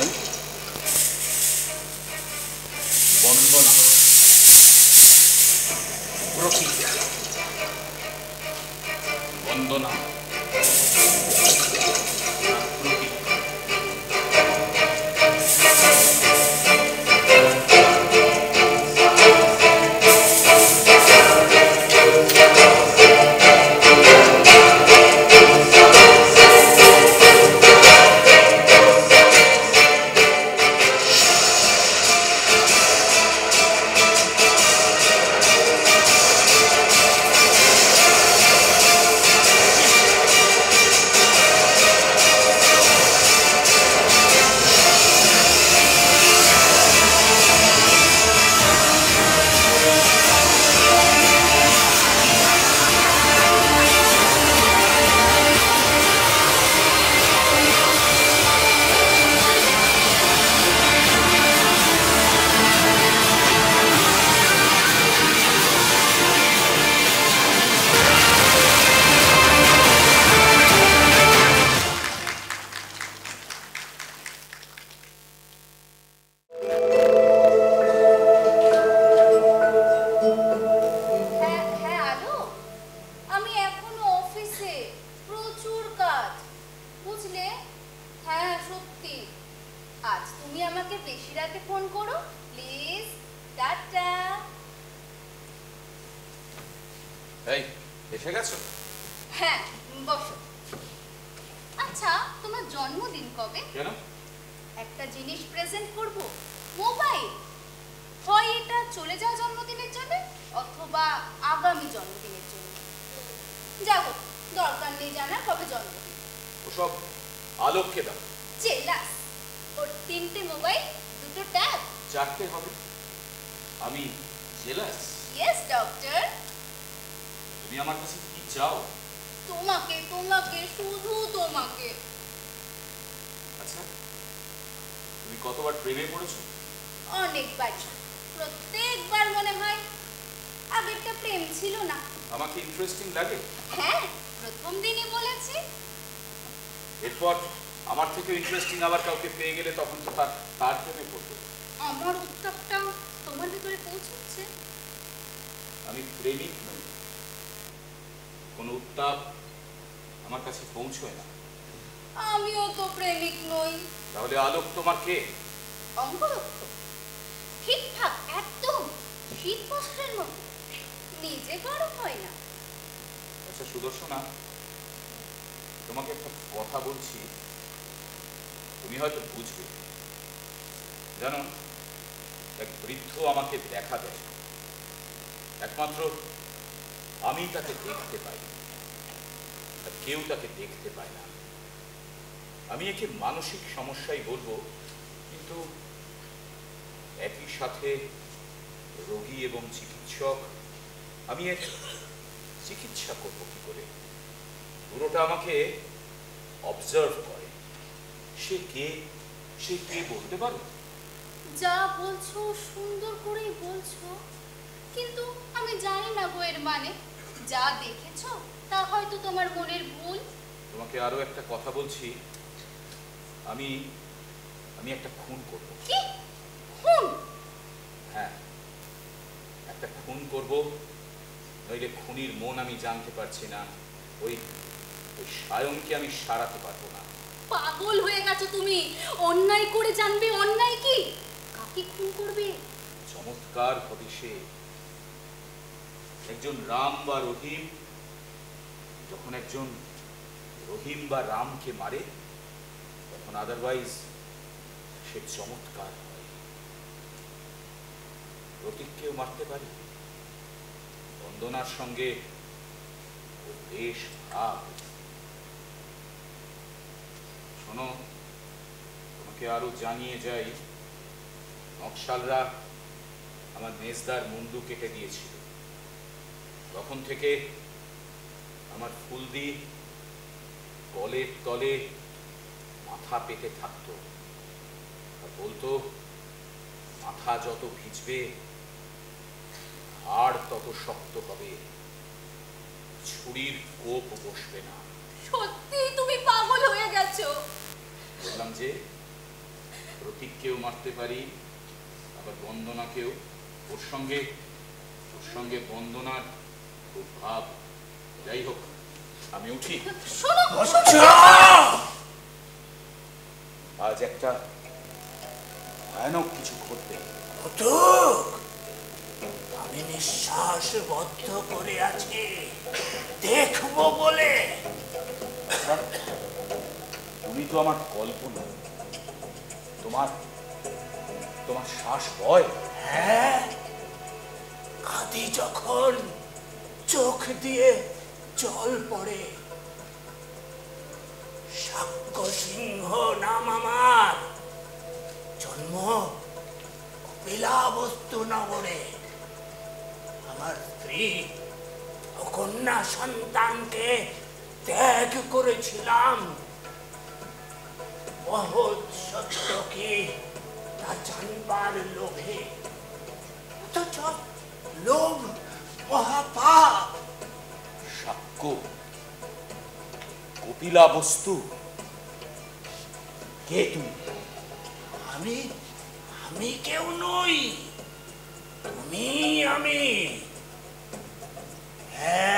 D: বন্দনা, প্রতীক, বন্দনা, প্রতীক। এসে গেছো?
H: হ্যাঁ, বসো। আচ্ছা, তোমার জন্মদিন কবে?
D: কেন?
H: একটা জিনিস প্রেজেন্ট করব, মোবাইল। হয় এটা চলে যাওয়া জন্মদিনের জন্য, অথবা আগামী জন্মদিনের জন্য। যাও, দরকার নেই জানার কবে জন্মদিন।
D: ওসব আলোককে দাও।
H: জেলাস। ওর 3টে মোবাইল, 2টো ট্যাব।
D: 4টে হবে। আমি জেলাস?
H: Yes doctor.
D: তুমি আমার কাছে কি চাও?
H: তোমাকে, তোমাকে, শুধু তোমাকে।
D: আচ্ছা, তুমি কতবার প্রেমে পড়েছো?
H: অনেকবার। প্রত্যেকবার মনে হয় আগেরটা প্রেম ছিল না।
D: আমাকে ইন্টারেস্টিং লাগে?
H: হ্যাঁ, প্রথম দিনই বলেছি।
D: এরপর আমার থেকে ইন্টারেস্টিং আবার কাউকে পেয়ে গেলে তখন তো তার প্রেমে পড়বে।
H: আমার উত্তাপটা তোমার ভিতরে পৌঁছচ্ছে।
D: আমি প্রেমিক নই, কোনো উত্তাপ আমার কাছে পৌঁছয় না।
H: আমিও তো প্রেমিক নই।
D: তাহলে আলোক তোমার কে?
H: অঙ্গরক্ষ। ঠিকঠাক, একদম শীত বস্ত্রের মতো, নিজে গরম হয় না।
D: আচ্ছা সুদর্শনা, তোমাকে একটা কথা বলছি, তুমি হয়তো বুঝবে। জানো, এক বৃদ্ধ আমাকে দেখা দেয়, একমাত্র আমি তাকে দেখতে পাই, আর কেউ তাকে দেখতে পায় না। আমি একে মানসিক সমস্যাই বলবো, কিন্তু একই সাথে রোগী এবং চিকিৎসক। আমি এর চিকিৎসা করবো কি করে? পুরোটা আমাকে অবজার্ভ করে। সে কে বলতে পারো?
H: যা বলছো সুন্দর করেই বলছো, কিন্তু আমি জানি না গো এর মানে। যা দেখেছো তা হয়তো তোমার মনের ভুল।
D: তোমাকে আরো একটা কথা বলছি, আমি একটা খুন করব।
H: কি খুন?
D: হ্যাঁ, একটা খুন করব, নইলে খুনির মন আমি জানতে পারছি না, ওই সায়নকে আমি সারাতে পারবো না।
H: পাগল হয়ে গেছো তুমি। অন্যায় করে জানবে অন্যায় কি। কাকে খুন করবে?
D: চমৎকার হবে সে। একজন রাম বা রহিম যখন একজন রহিম বা রামকে মারে, তখন আদারওয়াইজ সে চমৎকার হয়। প্রতীককেও মারতে পারে। বন্দনার সঙ্গে ওর বেশ ভাব। শোনো, তোমাকে আরো জানিয়ে যাই, নকশালরা আমার মেজদার মুন্ডু কেটে দিয়েছিল। তখন থেকে আমার ফুলদি কলের তলে মাথা পেতে থাকতো, আর বলতো, মাথা যত ভিজবে হাড় তত শক্ত হবে, ছুরির কোপ বসবে না।
H: সত্যি তুমি পাগল হয়ে গেছো।
D: বললাম যে প্রতীককেও মারতে পারি, আবার বন্দনাকেও। ওর সঙ্গে বন্দনার খুব ভাব। যাই হোক, আমি উঠি।
H: শোনো,
D: আজ একটা ভয়ানক কিছু ঘটবে।
G: আমি নিঃশ্বাস বদ্ধ করে আছি দেখবো বলে।
D: তুমি তো আমার কল্পনা, তোমার শ্বাস বয়।
G: হ্যাঁ, কাঁদি যখন চোখ দিয়ে জল পড়ে। সাক্ষ্য সিংহ নাম আমার, জন্ম কপিলাবস্তু নগরে। আমার স্ত্রী ও কন্যা সন্তানকে ত্যাগ করেছিলাম। মহৎ সত্য কি তা জানবার লোভে, অথচ লোভ মহাপাপ।
D: সাক্ষ্য কপিলা বস্তু, কে তুমি?
G: আমি কেউ নই, তুমি আমি।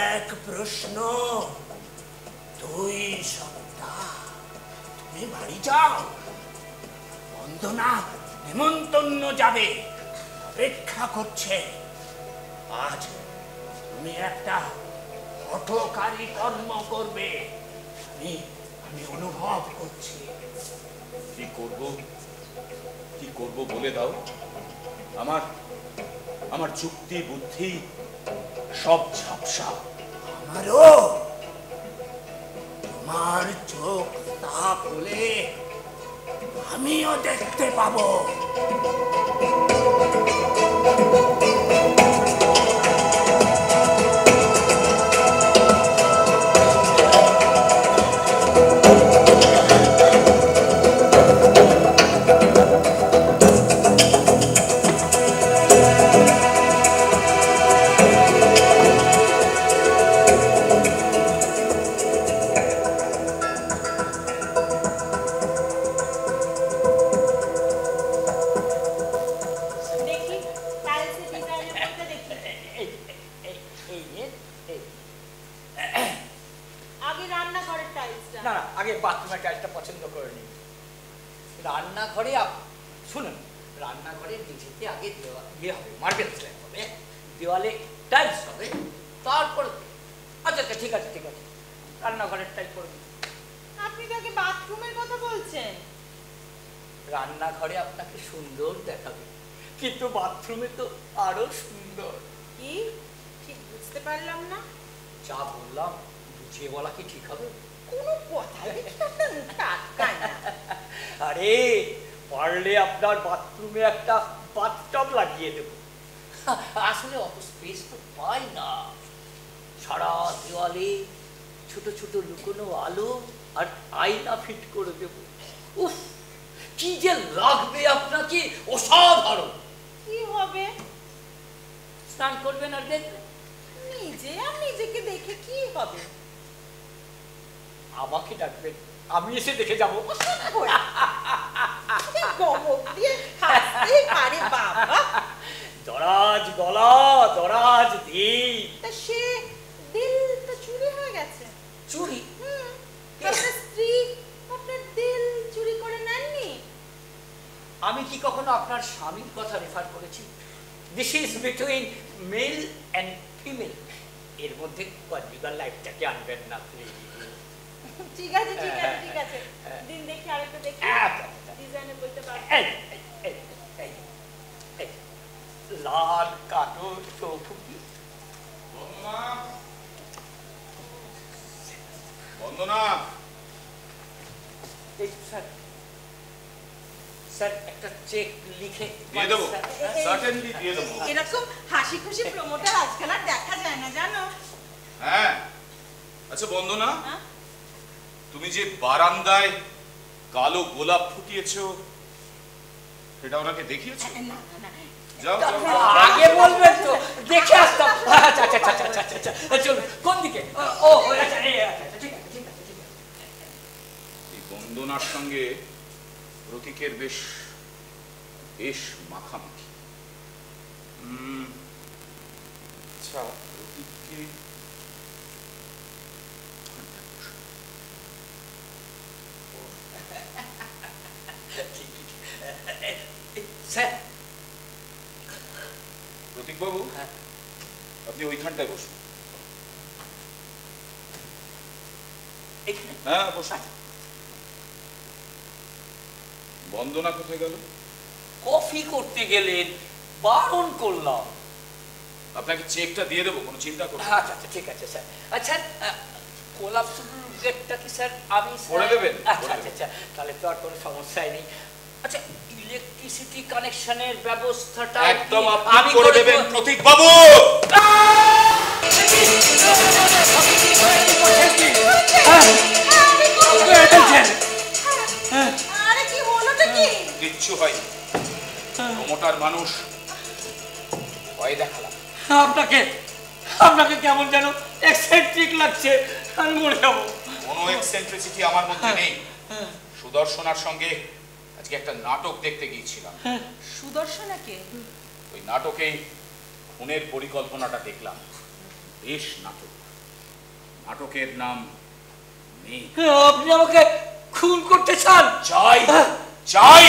G: এক প্রশ্ন, দুই সপ্তাহ। তুমি বাড়ি যাও, বন্দনা নিমন্ত্রণ যাবে, অপেক্ষা করছে। আজ তুমি একটা হঠকারী কর্ম করবে, আমি অনুভব করছি।
D: কি করব বলে দাও। আমার যুক্তি বুদ্ধি সব ঝাপসা।
G: আমারও। তোমার চোখ তা খুলে আমিও দেখতে পাবো।
B: দেখি টাইলসের ডিজাইনের বইটা দেখি। আগে রান্নাঘরের টাইলসটা।
G: না না, আগে বাথরুমের টাইলসটা পছন্দ করে নিন। রান্নাঘরে শুনুন, রান্নাঘরের মেঝেতে আগে ইয়ে হবে, মার্বেল স্ল্যাব হবে, দেওয়ালে টাইলস হবে, তারপর আচ্ছা আচ্ছা ঠিক আছে ঠিক আছে, রান্নাঘরের টাইলস করবেন।
B: আপনি তো আগে বাথরুমের কথা বলছেন।
G: রান্নাঘরে আপনাকে সুন্দর দেখাবে, কিন্তু বাথরুমে তো আরো সুন্দর।
B: কি ঠিক বুঝতে পারলাম না।
G: যা বললাম বুঝিয়ে বলা কি ঠিক হবে?
B: কোনো কথাই দেখি আপনার মুখটা আটকায় না।
G: আরে পারলে আপনার বাথরুমে একটা বাথটব লাগিয়ে দেব। আসলে অত স্পেস তো পাই না। সারা দেওয়ালে ছোট ছোট লুকোনো আলো আর আয়না ফিট করে দেব। উফ, কি যে লাগবে আপনাকে, অসাধারণ।
B: কি হবে?
G: স্নান করবেন আর দেখবেন।
B: নিজে আর নিজেকে দেখে কি হবে?
G: আমাকে ডাকবেন, আমি এসে দেখে যাবো।
B: গমক দিয়ে হাসতে পারে বাবা।
G: দরাজ গলা, দরাজ দিল।
B: তা সে দিল তো চুরি হয়ে গেছে।
G: চুরি?
B: আপনার স্ত্রী আপনার দিল চুরি করে নেননি?
G: আমি কি কখনো আপনার স্বামীর কথা রেফার করেছি? This is between male and female. এর মধ্যে কনজুগাল লাইফটাকে আনবেন না প্লিজ।
B: ঠিক আছে ঠিক আছে ঠিক আছে, দিন দেখি আরেকটা দেখি। ডিজাইনের বইটা বার
G: লাল কাটো চৌফুকি।
D: বন্দনা,
G: স্যার স্যার একটা চেক লিখে
D: দিয়ে দেবো, সার্টেনলি দিয়ে দেবো।
B: এরকম হাসি খুশি প্রমোটার আজকাল আর দেখা যায় না জানো।
D: হ্যাঁ, আচ্ছা বন্দনা, তুমি যে বারান্দায় কালো গোলাপ ফুটিয়েছো সেটা ওনাকে দেখিয়েছো?
B: না না
D: যাও যাও।
G: আগে বলবেন তো, দেখে আসতাম। আচ্ছা আচ্ছা আচ্ছা আচ্ছা আচ্ছা, চলুন। কোন দিকে? ও আচ্ছা, আচ্ছা ঠিক আছে ঠিক আছে ঠিক আছে।
D: এই বন্দনার সঙ্গে প্রতীকের বেশ বেশ মাখামাখি। আচ্ছা, প্রতীককে
G: স্যার,
D: প্রতীক বাবু, আপনি ওইখানটায় বসুন।
G: এখানে?
D: হ্যাঁ বসুন। বন্দনা কোথায় গেল?
G: কফি করতে গেলেন, বারণ করলাম।
D: আপনাকে চেকটা দিয়ে দেবো, কোনো চিন্তা করুন।
G: আচ্ছা আচ্ছা ঠিক আছে স্যার। আচ্ছা গোলাপ ফুলের রেটটা কি স্যার আমি
D: করে দেবেন?
G: আচ্ছা আচ্ছা আচ্ছা, তাহলে তো আর কোনো সমস্যাই নেই। আচ্ছা, ইলেকট্রিসিটি কানেকশনের ব্যবস্থাটা
D: একদম আপনি করে দেবেন প্রতীক বাবু।
B: আরে কি হলোটা কি?
D: কিচ্ছু হয়, প্রমোটার মানুষ, ভয় দেখালাম।
G: আপনাকে আপনাকে কেমন যেন এক্সেন্ট্রিক লাগছে, আমি মরে যাবো।
D: কোনো এক্সেন্ট্রিসিটি আমার মধ্যে নেই। সুদর্শনার সঙ্গে আজকে একটা নাটক দেখতে গিয়েছিলাম।
B: সুদর্শনাকে?
D: ওই নাটকেই খুনের পরিকল্পনাটা দেখলাম। বেশ নাটক, নাটকের নাম মেঘ।
G: আপনি আমাকে খুন করতে চান?
D: চাই, চাই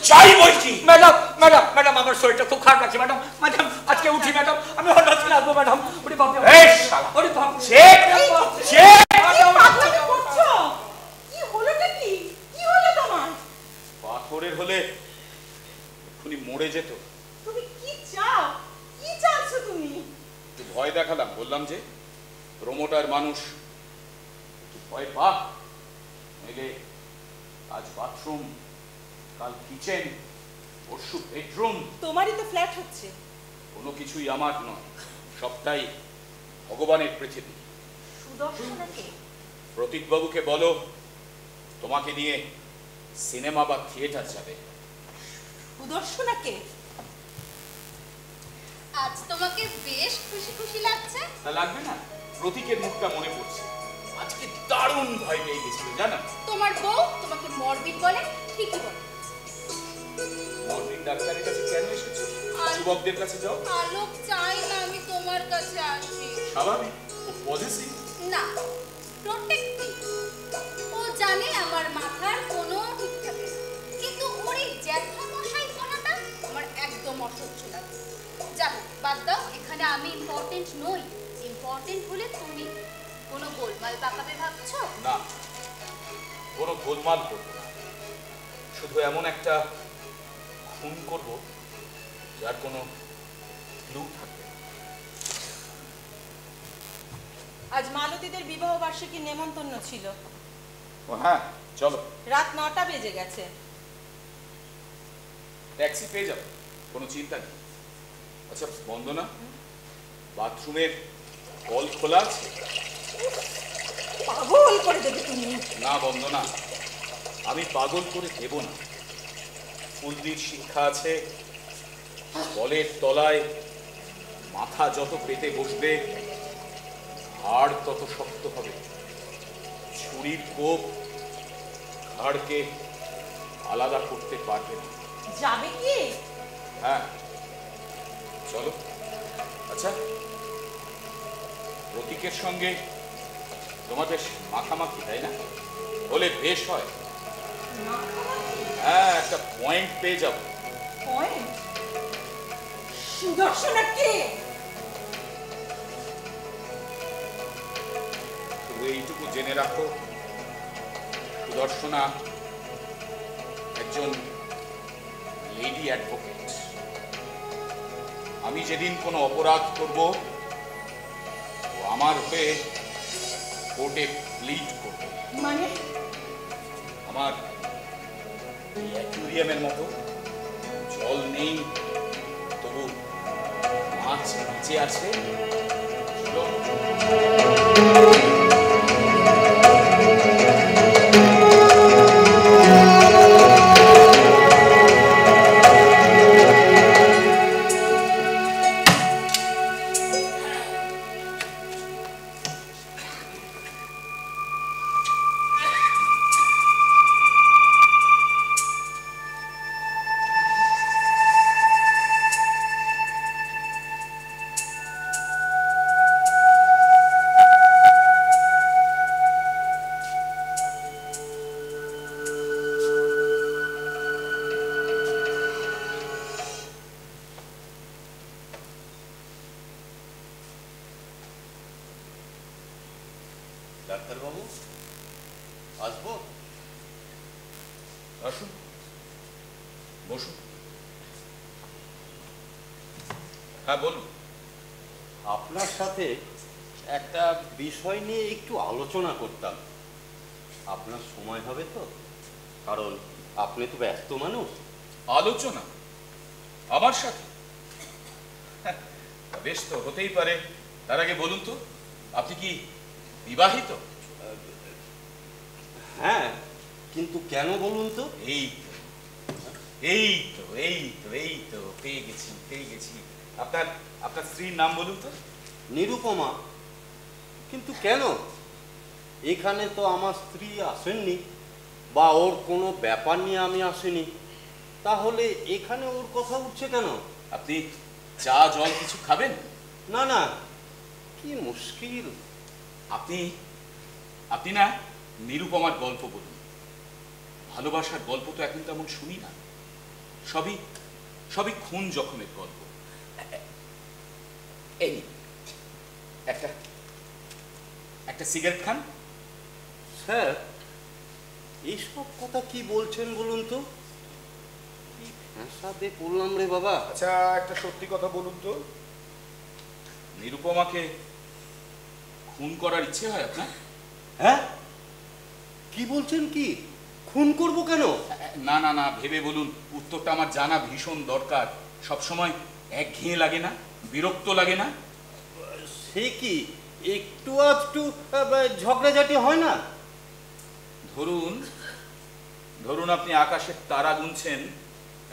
D: চাই বলছি।
G: ম্যাডাম ম্যাডাম ম্যাডাম আমার শরীরটা খুব খারাপ লাগছে ম্যাডাম। ম্যাডাম আজকে উঠি ম্যাডাম, আমি হঠাৎ করে আসবো ম্যাডাম। ওরে বাবা,
D: এই শালা,
G: ওরে বাবা,
D: শেখ, শেখ।
B: পাগলামি করছো? কি হলোটা কি? কি হলো তোমার?
D: পাথরের হলে এক্ষুনি মরে যেত।
B: তুমি কি চাও? কি চাচ্ছো তুমি?
D: একটু ভয় দেখালাম, বললাম যে প্রমোটার মানুষ, একটু ভয় পাক, নইলে আজ বাথরুম, কাল কিচেন, পরশু বেডরুম।
B: তোমারই তো ফ্ল্যাট হচ্ছে।
D: কোনো কিছুই আমার নয়, সবটাই ভগবানের পৃথিবী।
B: সুদর্শনাকে
D: প্রতীকবাবুকে বলো তোমাকে নিয়ে সিনেমা বা থিয়েটার যাবে।
B: সুদর্শনাকে
H: আজ তোমাকে বেশ খুশি খুশি লাগছে।
D: তা লাগবে না? প্রতীকের মুখটা মনে পড়ছে, আজকে দারুণ ভয় পেয়ে গেছিল জানো।
H: তোমার বউ তোমাকে মরবিড বলে, ঠিকই বলে।
D: মর্নিং ডাক্তারের কাছে কেন এসেছো? যুবকদের কাছে যাও।
H: আলোক চাই না আমি তোমার কাছে আসি।
D: স্বাভাবিক, ও পজিটিভ।
H: না, প্রোটেক্টিভ। ও জানে আমার মাথার কোনো ঠিক থাকে না, কিন্তু ওর এই জ্যাঠা মশাই করাটা আমার একদম অসহ্য লাগে। যাবো, বাদ দাও, এখানে আমি ইম্পর্টেন্ট নই। ইম্পর্টেন্ট হলে তুমি। কোনো গোলমাল পাকাবে ভাবছো?
D: না, কোনো গোলমাল করবো না, শুধু এমন একটা খুন করব যার কোনো ক্লু থাকবে না।
B: আজ মালতীদের বিবাহ বার্ষিকীর নেমন্তন্ন ছিল।
D: ও হ্যাঁ, চলো।
B: রাত 9টা বেজে গেছে।
D: ট্যাক্সি পেয়ে যাবো, কোনো চিন্তা নেই। আচ্ছা বন্দনা, বাথরুমের কল খোলা আছে?
B: পাগল করে দেবে তুমি।
D: না বন্দনা, আমি পাগল করে দেব না। ফুলদির শিক্ষা আছে, কলের তলায় মাথা যত পেতে বসবে হাড় তত শক্ত হবে। ছুরির কোপ হাড়কে আলাদা করতে পারবে না।
B: যাবে কি?
D: হ্যাঁ চলো। আচ্ছা, প্রতীকের সঙ্গে তোমার বেশ মাখামাখি, তাই না? বলে বেশ হয়। হ্যাঁ, একটা পয়েন্ট পেয়ে যাবো।
B: পয়েন্ট? সুদর্শনাকে
D: শুধু এইটুকু জেনে রাখো, সুদর্শনা একজন লেডি অ্যাডভোকেট। আমি যেদিন কোনো অপরাধ করব, ও আমার হয়ে কোর্টে প্লিড করবে।
B: মানে?
D: আমার এই অ্যাকুরিয়ামের মতো জল নেই, তবু মাছ নিচে আছে।
F: ডাক্তারবাবু, আসবো?
D: আসুন, বসুন। হ্যাঁ বলুন।
F: আপনার সাথে একটা বিষয় নিয়ে একটু আলোচনা করতাম। আপনার সময় হবে তো? কারণ আপনি তো ব্যস্ত মানুষ।
D: আলোচনা আমার সাথে? বেশ, তো হতেই পারে। তার আগে বলুন তো, আপনি কি বিবাহিত?
F: হ্যাঁ, কিন্তু কেন বলুন তো?
D: এই এই তো এই তো এই তো পেয়ে গেছি পেয়ে গেছি। আপনার আপনার স্ত্রীর নাম বলুন তো।
F: নিরুপমা। কিন্তু কেন? এখানে তো আমার স্ত্রী আসেননি, বা ওর কোনো ব্যাপার নিয়ে আমি আসিনি। তাহলে এখানে ওর কথা উঠছে কেন?
D: আপনি চা জল কিছু খাবেন?
F: না না, কি মুশকিল।
D: আপনি আপনি না নিরুপমার গল্প বলুন। ভালোবাসার গল্প তো এখন তেমন শুনি না, সবই সবই খুন জখমের গল্প। এই নিন, একটা একটা সিগারেট খান।
F: স্যার, এইসব কথা কি বলছেন বলুন তো? কি ফ্যাঁসাতে পড়লাম রে বাবা।
D: আচ্ছা, একটা সত্যি কথা বলুন তো, নিরুপমাকে খুন করার ইচ্ছে হয় আপনার?
F: হ্যাঁ, কি বলছেন? কি খুন করব কেন?
D: না না না, ভেবে বলুন, উত্তরটা আমার জানা ভীষণ দরকার। সবসময় একঘেয়ে লাগে না, বিরক্ত লাগে না?
F: সে কি একটু আধটু ঝগড়াঝাটি হয় না?
D: ধরুন ধরুন আপনি আকাশের তারা গুনছেন,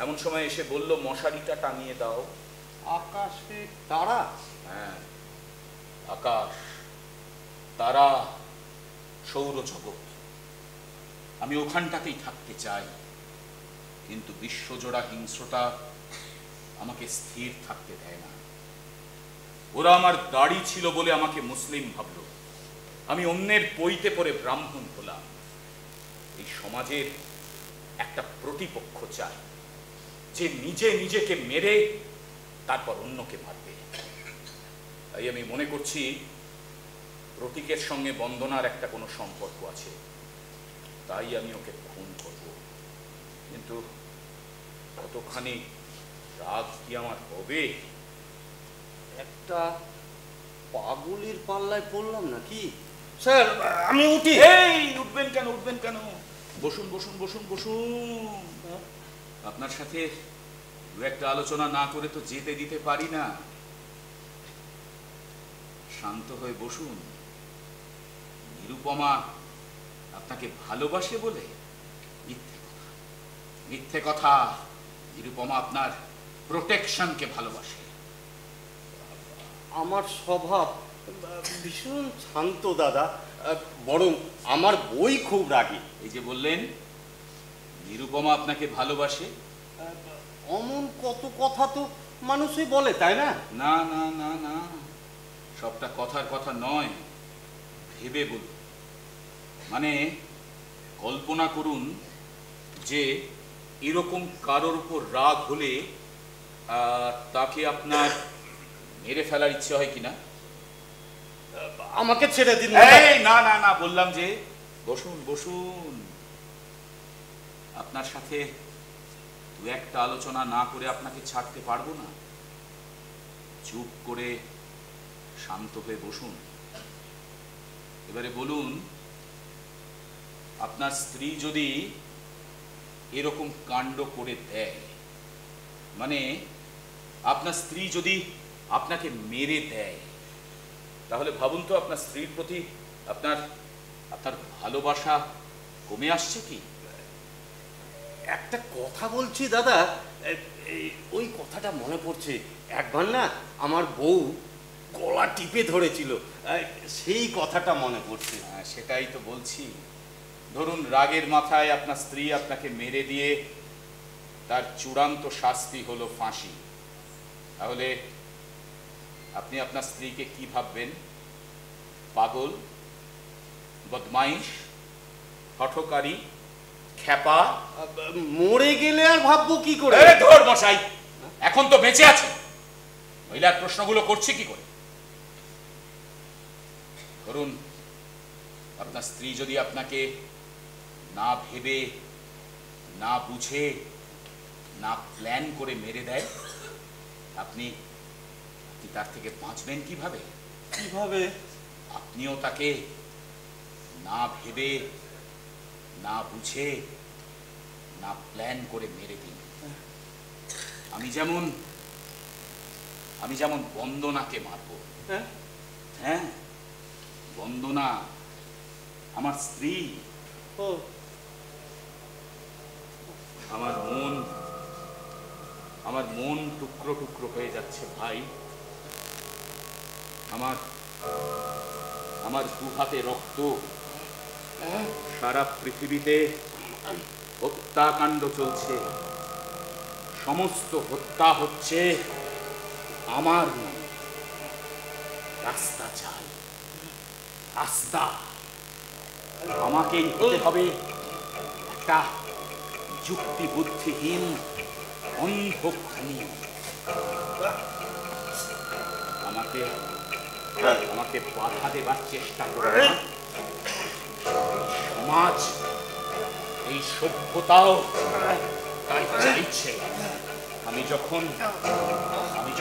D: এমন সময় এসে বলল মশারিটা টাঙিয়ে দাও।
F: আকাশে তারা?
D: হ্যাঁ, আকাশ, তারা, সৌরজগৎ, আমি ওখানটাতেই থাকতে চাই। কিন্তু বিশ্বজোড়া হিংস্রতা আমাকে স্থির থাকতে দেয় না। ওরা আমার দাড়ি ছিল বলে আমাকে মুসলিম ভাবল, আমি অন্যের পইতে পড়ে ব্রাহ্মণ হলাম। এই সমাজের একটা প্রতিপক্ষ চাই, যে নিজে নিজেকে মেরে তারপর অন্যকে মারবে। তাই আমি মনে করছি প্রতীকের সঙ্গে বন্দনার একটা কোনো সম্পর্ক আছে, তাই আমি ওকে খুন করব। কিন্তু কতখানি রাগ কি আমার হবে?
F: একটা পাগলের পাল্লায় পড়লাম নাকি? স্যার, আমি উঠি।
D: এই, উঠবেন কেন, উঠবেন কেন? বসুন বসুন বসুন বসুন। আপনার সাথে দু একটা আলোচনা না করে তো যেতে দিতে পারি না। শান্ত হয়ে বসুন। নিরুপমা আপনাকে ভালোবাসে বলে? মিথ্যে কথা, মিথ্যে কথা। নিরুপমা আপনার প্রোটেকশনকে ভালোবাসে।
F: আমার স্বভাব ভীষণ শান্ত দাদা, বরং আমার বই খুব রাগী।
D: এই যে বললেন নিরুপমা আপনাকে ভালোবাসে,
F: অমন কত কথা তো মানুষই বলে, তাই না?
D: না না না না, সবটা কথার কথা নয়, ভেবে বলুন। মানে কল্পনা করুন যে এরকম কারোর উপর রাগ হলে তাকে আপনার মেরে ফেলার ইচ্ছে হয় কিনা?
F: আমাকে ছেড়ে দিন।
D: না না না, বললাম যে বসুন বসুন। আপনার সাথে দু একটা আলোচনা না করে আপনাকে ছাড়তে পারবো না। চুপ করে শান্ত হয়ে বসুন। এবারে বলুন, আপনার স্ত্রী যদি এরকম কাণ্ড করে দেয়, মানে আপনার স্ত্রী যদি আপনাকে মেরে দেয়, তাহলে ভাবুন তো আপনার স্ত্রীর প্রতি আপনার আপনার ভালোবাসা কমে আসছে কি?
F: একটা কথা বলছি দাদা, ওই কথাটা মনে পড়ছে। একবার না আমার বউ গলা টিপে ধরেছিল, সেই কথাটা মনে পড়ছে।
D: সেটাই তো বলছি। ধরুন রাগের মাথায় আপনার স্ত্রী আপনাকে মেরে দিয়ে তার চূড়ান্ত শাস্তি হলো ফাঁসি, তাহলে আপনি আপনার স্ত্রীকে কি ভাববেন? পাগল, বদমাইশ, হঠকারী, খ্যাপা?
F: মরে গেলে আর ভাববো কি করে?
D: ধর মশাই, এখন তো বেঁচে আছে, মহিলার প্রশ্নগুলো করছে কি করে? ধরুন আপনার স্ত্রী যদি আপনাকে না ভেবে, না বুঝে, না প্ল্যান করে মেরে দেয়, আপনি তার থেকে বাঁচবেন কিভাবে?
F: কিভাবে?
D: আপনিও তাকে না ভেবে, না বুঝে, না প্ল্যান করে মেরে দিন। আমি যেমন বন্দনাকে মারব। হ্যাঁ, বন্দনা আমার স্ত্রী। আমার মন টুকরো টুকরো হয়ে যাচ্ছে ভাই। আমার দু হাতে রক্ত। সারা পৃথিবীতে হত্যাকাণ্ড চলছে, সমস্ত হত্যা হচ্ছে আমার নামে। রাস্তা চাই, রাস্তা। আমাকেই হতে হবে একটা যুক্তি বুদ্ধিহীন অন্ধ খুনি। আমাকে আমাকে বাধা দেবার চেষ্টা করে সমাজ, এই সভ্যতাও তাই চাইছে। আমি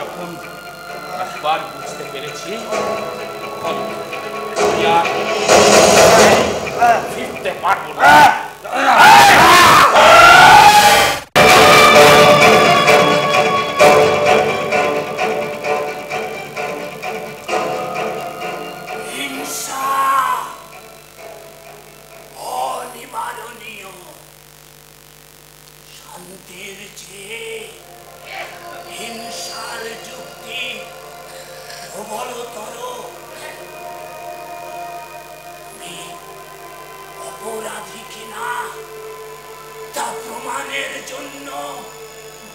D: যখন একবার বুঝতে পেরেছি, তখন ফিরতে পারবো না।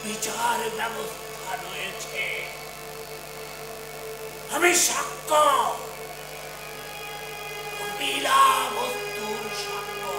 J: বিচার ব্যবস্থা রয়েছে। আমি সাক্ষ্য, বিলা বস্তুর সাক্ষ্য।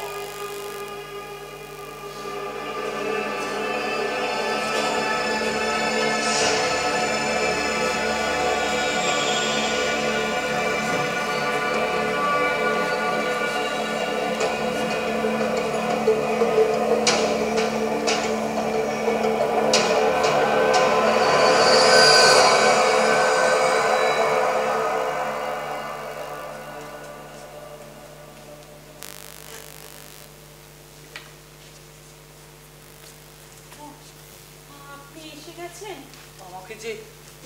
I: আমাকে যে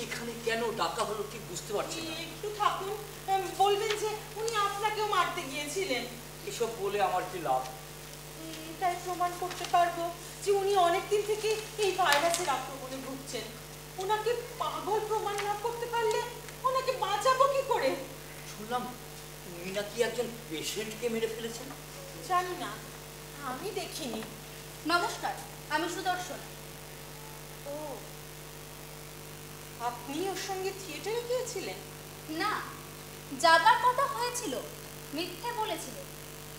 I: এখানে কেন ডাকা হলো ঠিক বুঝতে পারছি না।
B: একটু থাকুন, বলবেন যে উনি আপনাকেও মারতে গিয়েছিলেন।
I: এসব বলে আমার কি লাভ?
B: তাই প্রমাণ করতে পারবো যে উনি অনেকদিন থেকে এই ভাইরাসের আক্রমণে ভুগছেন। ওনাকে পাগল প্রমাণ না করতে পারলে ওনাকে বাঁচাবো কি করে?
I: শুনলাম উনি নাকি একজন পেশেন্টকে মেরে ফেলেছেন।
B: জানি না, আমি দেখিনি।
H: নমস্কার, আমি সুদর্শন।
B: ও, আপনি ওর সঙ্গে থিয়েটারে গিয়েছিলেন?
H: না, যাবার কথা হয়েছিল, মিথ্যে বলেছিল।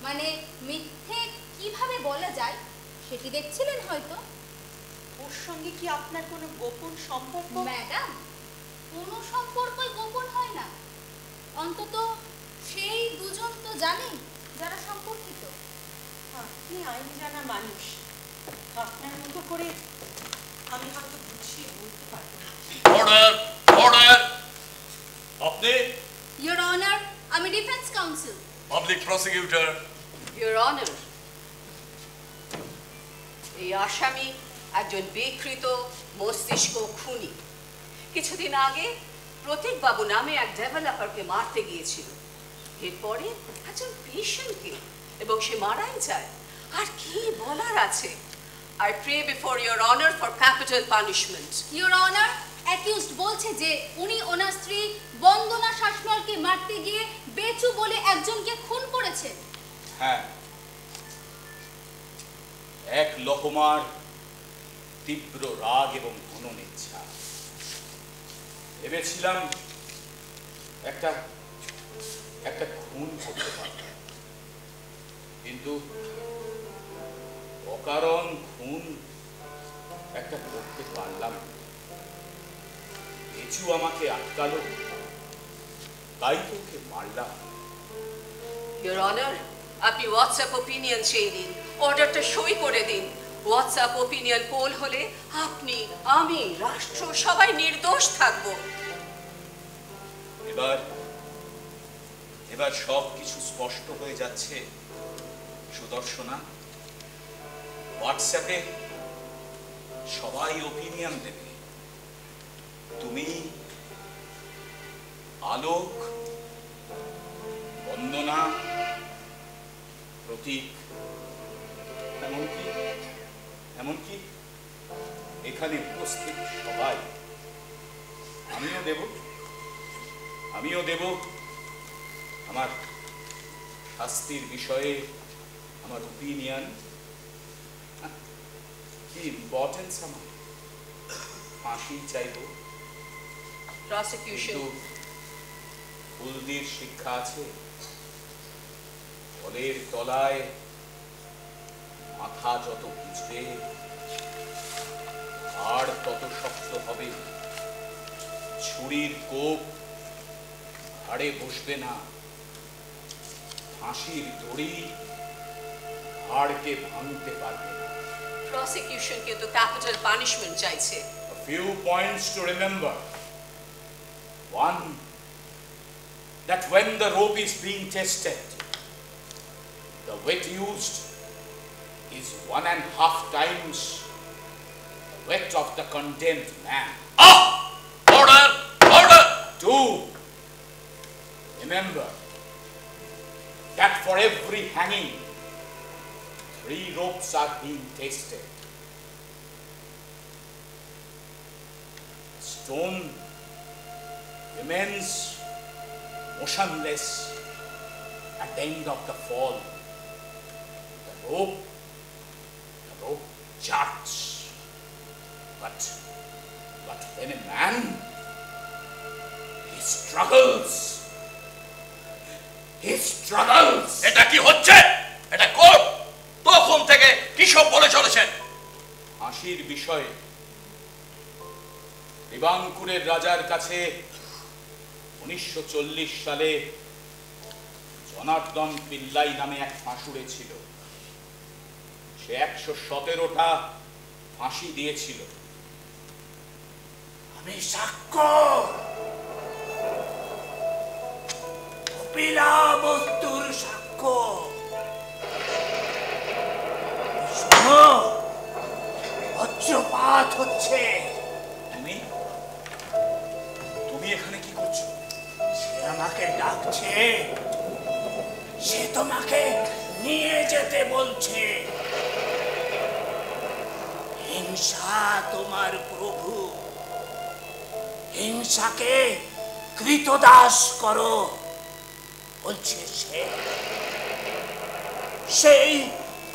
H: মানে মিথ্যে কিভাবে বলা যায় সেটি দেখছিলেন হয়তো।
B: ওর সঙ্গে কি আপনার কোনো গোপন সম্পর্ক?
H: ম্যাডাম, কোনো সম্পর্কই গোপন হয় না। অন্তত সেই দুজন তো জানেন যারা সম্পর্কিত।
B: আপনি আইন জানা মানুষ, আপনার মতো করে আমি হয়তো বুঝিয়ে বলতে পারবো না।
J: Order, order. আপনি?
H: ইওর অনার, আমি defence council.
J: Public prosecutor.
K: Your honour, এই আসামি একজন বিকৃত মস্তিষ্ক খুনি। কিছুদিন আগে প্রতীক বাবু নামে এক ডেভেলপারকে মারতে গিয়েছিল। এরপরে একজন পেশেন্টকে, এবং সে মারাই যায়। আর কি বলার আছে? I pray before your honor for capital punishment.
H: Your honour, accused বলছে যে উনি ওনার স্ত্রী বন্দনা শাসমলকে মারতে গিয়ে বেচু বলে একজনকে খুন করেছেন।
D: হ্যাঁ, এক লহমার তীব্র রাগ এবং ঘন ইচ্ছা। ভেবেছিলাম একটা খুন করতে পারব, কিন্তু অকারণ খুন একটা করতে পারলাম। বেচু আমাকে আটকালো, তাই তো ওকে মারলাম।
K: Your honor, আপনি হোয়াটসঅ্যাপ ওপিনিয়ন চেয়ে দিন, অর্ডারটা সই করে দিন। হোয়াটসঅ্যাপ ওপিনিয়ন পোল হলে আপনি, আমি, রাষ্ট্র সবাই নির্দোষ থাকব।
D: এবার সব কিছু স্পষ্ট হয়ে যাচ্ছে সুদর্শনা। হোয়াটসঅ্যাপে সবাই ওপিনিয়ন দেবে, তুমি, আলোক, বন্দনা, প্রতীক, এমনকি এখানে উপস্থিত সবাই। আমিও দেব আমার শাস্তির বিষয়ে আমার ওপিনিয়ন। কি ইম্পর্টেন্স আমার, ফাঁসি চাইব।
K: প্রসিকিউশন।
D: ফুলদির শিক্ষা আছে, ফলের তলায় মাথা যত বুঝবে আর তত শক্ত হবে। ছুরির কোপ ঘাড়ে বসবে না, ফাঁসির দড়ি হাড়কে ভাঙতে পারবে না।
K: প্রসিকিউশন কিন্তু ক্যাপিটাল পানিশমেন্ট চাইছে।
D: A few points to remember. One, that when the rope is being tested, the weight used is 1.5 times the weight of the condemned man.
J: Order! Order!
D: 2, remember that for every hanging, 3 ropes are being tested. Stone remains motionless at the end of the fall. The rope jerks. But when a man, he struggles.
J: এটা কি হচ্ছে? এটা court. তখন থেকে কি সব বলে চলেছেন?
D: ফাঁসির বিষয়ে ত্রিবাঙ্কুরের রাজার কাছে 1940 সালে জনার্দন পিল্লাই নামে এক ফাঁসুড়ে ছিল। সে 117টা ফাঁসি দিয়েছিল।
J: আমি সাক্ষ্য, কপিলা বস্তুর সাক্ষ্য। বজ্রপাত হচ্ছে।
D: তুমি এখানে কি করছো?
J: সে আমাকে ডাকছে, সে তোমাকে নিয়ে যেতে বলছে। হিংসা তোমার প্রভু, হিংসাকে কৃতদাস করো বলছে সে। সেই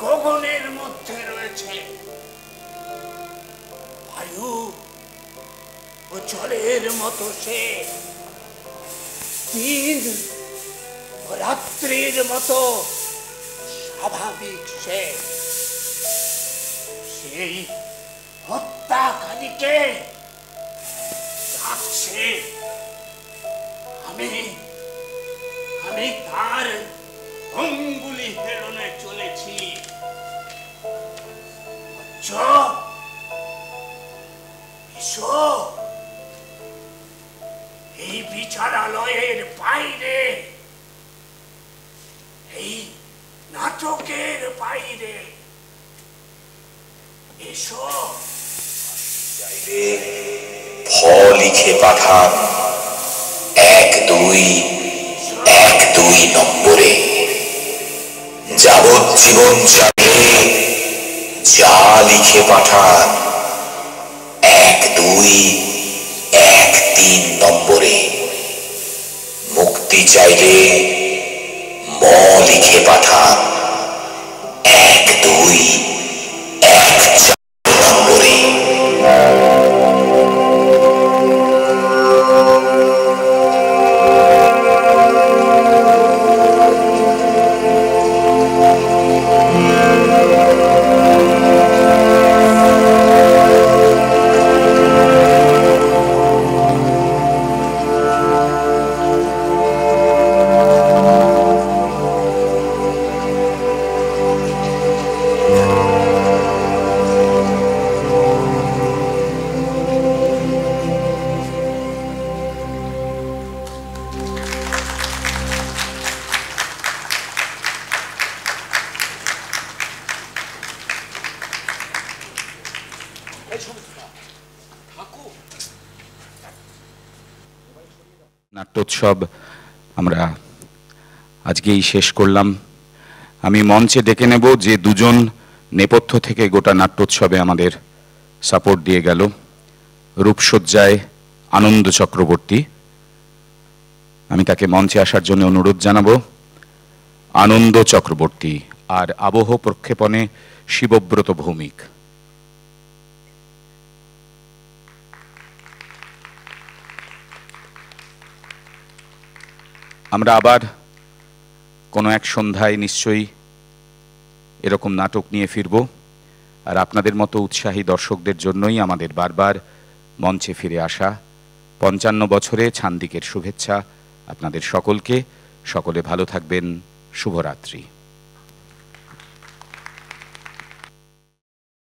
J: গগনের মধ্যে রয়েছে বায়ু ও জলের মতো সে, দিন ও রাত্রির মতো স্বাভাবিক সে। সেই হত্যাকারীকে ডাকছে। আমি তার অঙ্গুলি হেলনে চলেছি। এসো, এই বিচারালয়ের বাইরে, এই নাটকের বাইরে এসো।
L: ভ লিখে পাঠান 1212 নম্বরে। যাবজ্জীবন চালিয়ে যা লিখে পাঠান 1213 নম্বরে। মুক্তি চাইলে ম লিখে পাঠান 1214 নম্বরে।
A: নাট্যোৎসব আমরা আজকেই শেষ করলাম। আমি মঞ্চে ডেকে নেব যে দুজন নেপথ্য থেকে গোটা নাট্যোৎসবে আমাদের সাপোর্ট দিয়ে গেল। রূপসজ্জায় আনন্দ চক্রবর্তী, আমি তাকে মঞ্চে আসার জন্য অনুরোধ জানাবো। আনন্দ চক্রবর্তী। আর আবহ প্রক্ষেপণে শিবব্রত ভৌমিক। আমরা আবার কোনো এক সন্ধ্যায় নিশ্চয়ই
D: এরকম নাটক নিয়ে ফিরব। আর আপনাদের মতো উৎসাহী দর্শকদের জন্যই আমাদের বারবার মঞ্চে ফিরে আসা। 55 বছরে ছান্দিকের শুভেচ্ছা আপনাদের সকলকে। সকলে ভালো থাকবেন। শুভরাত্রি।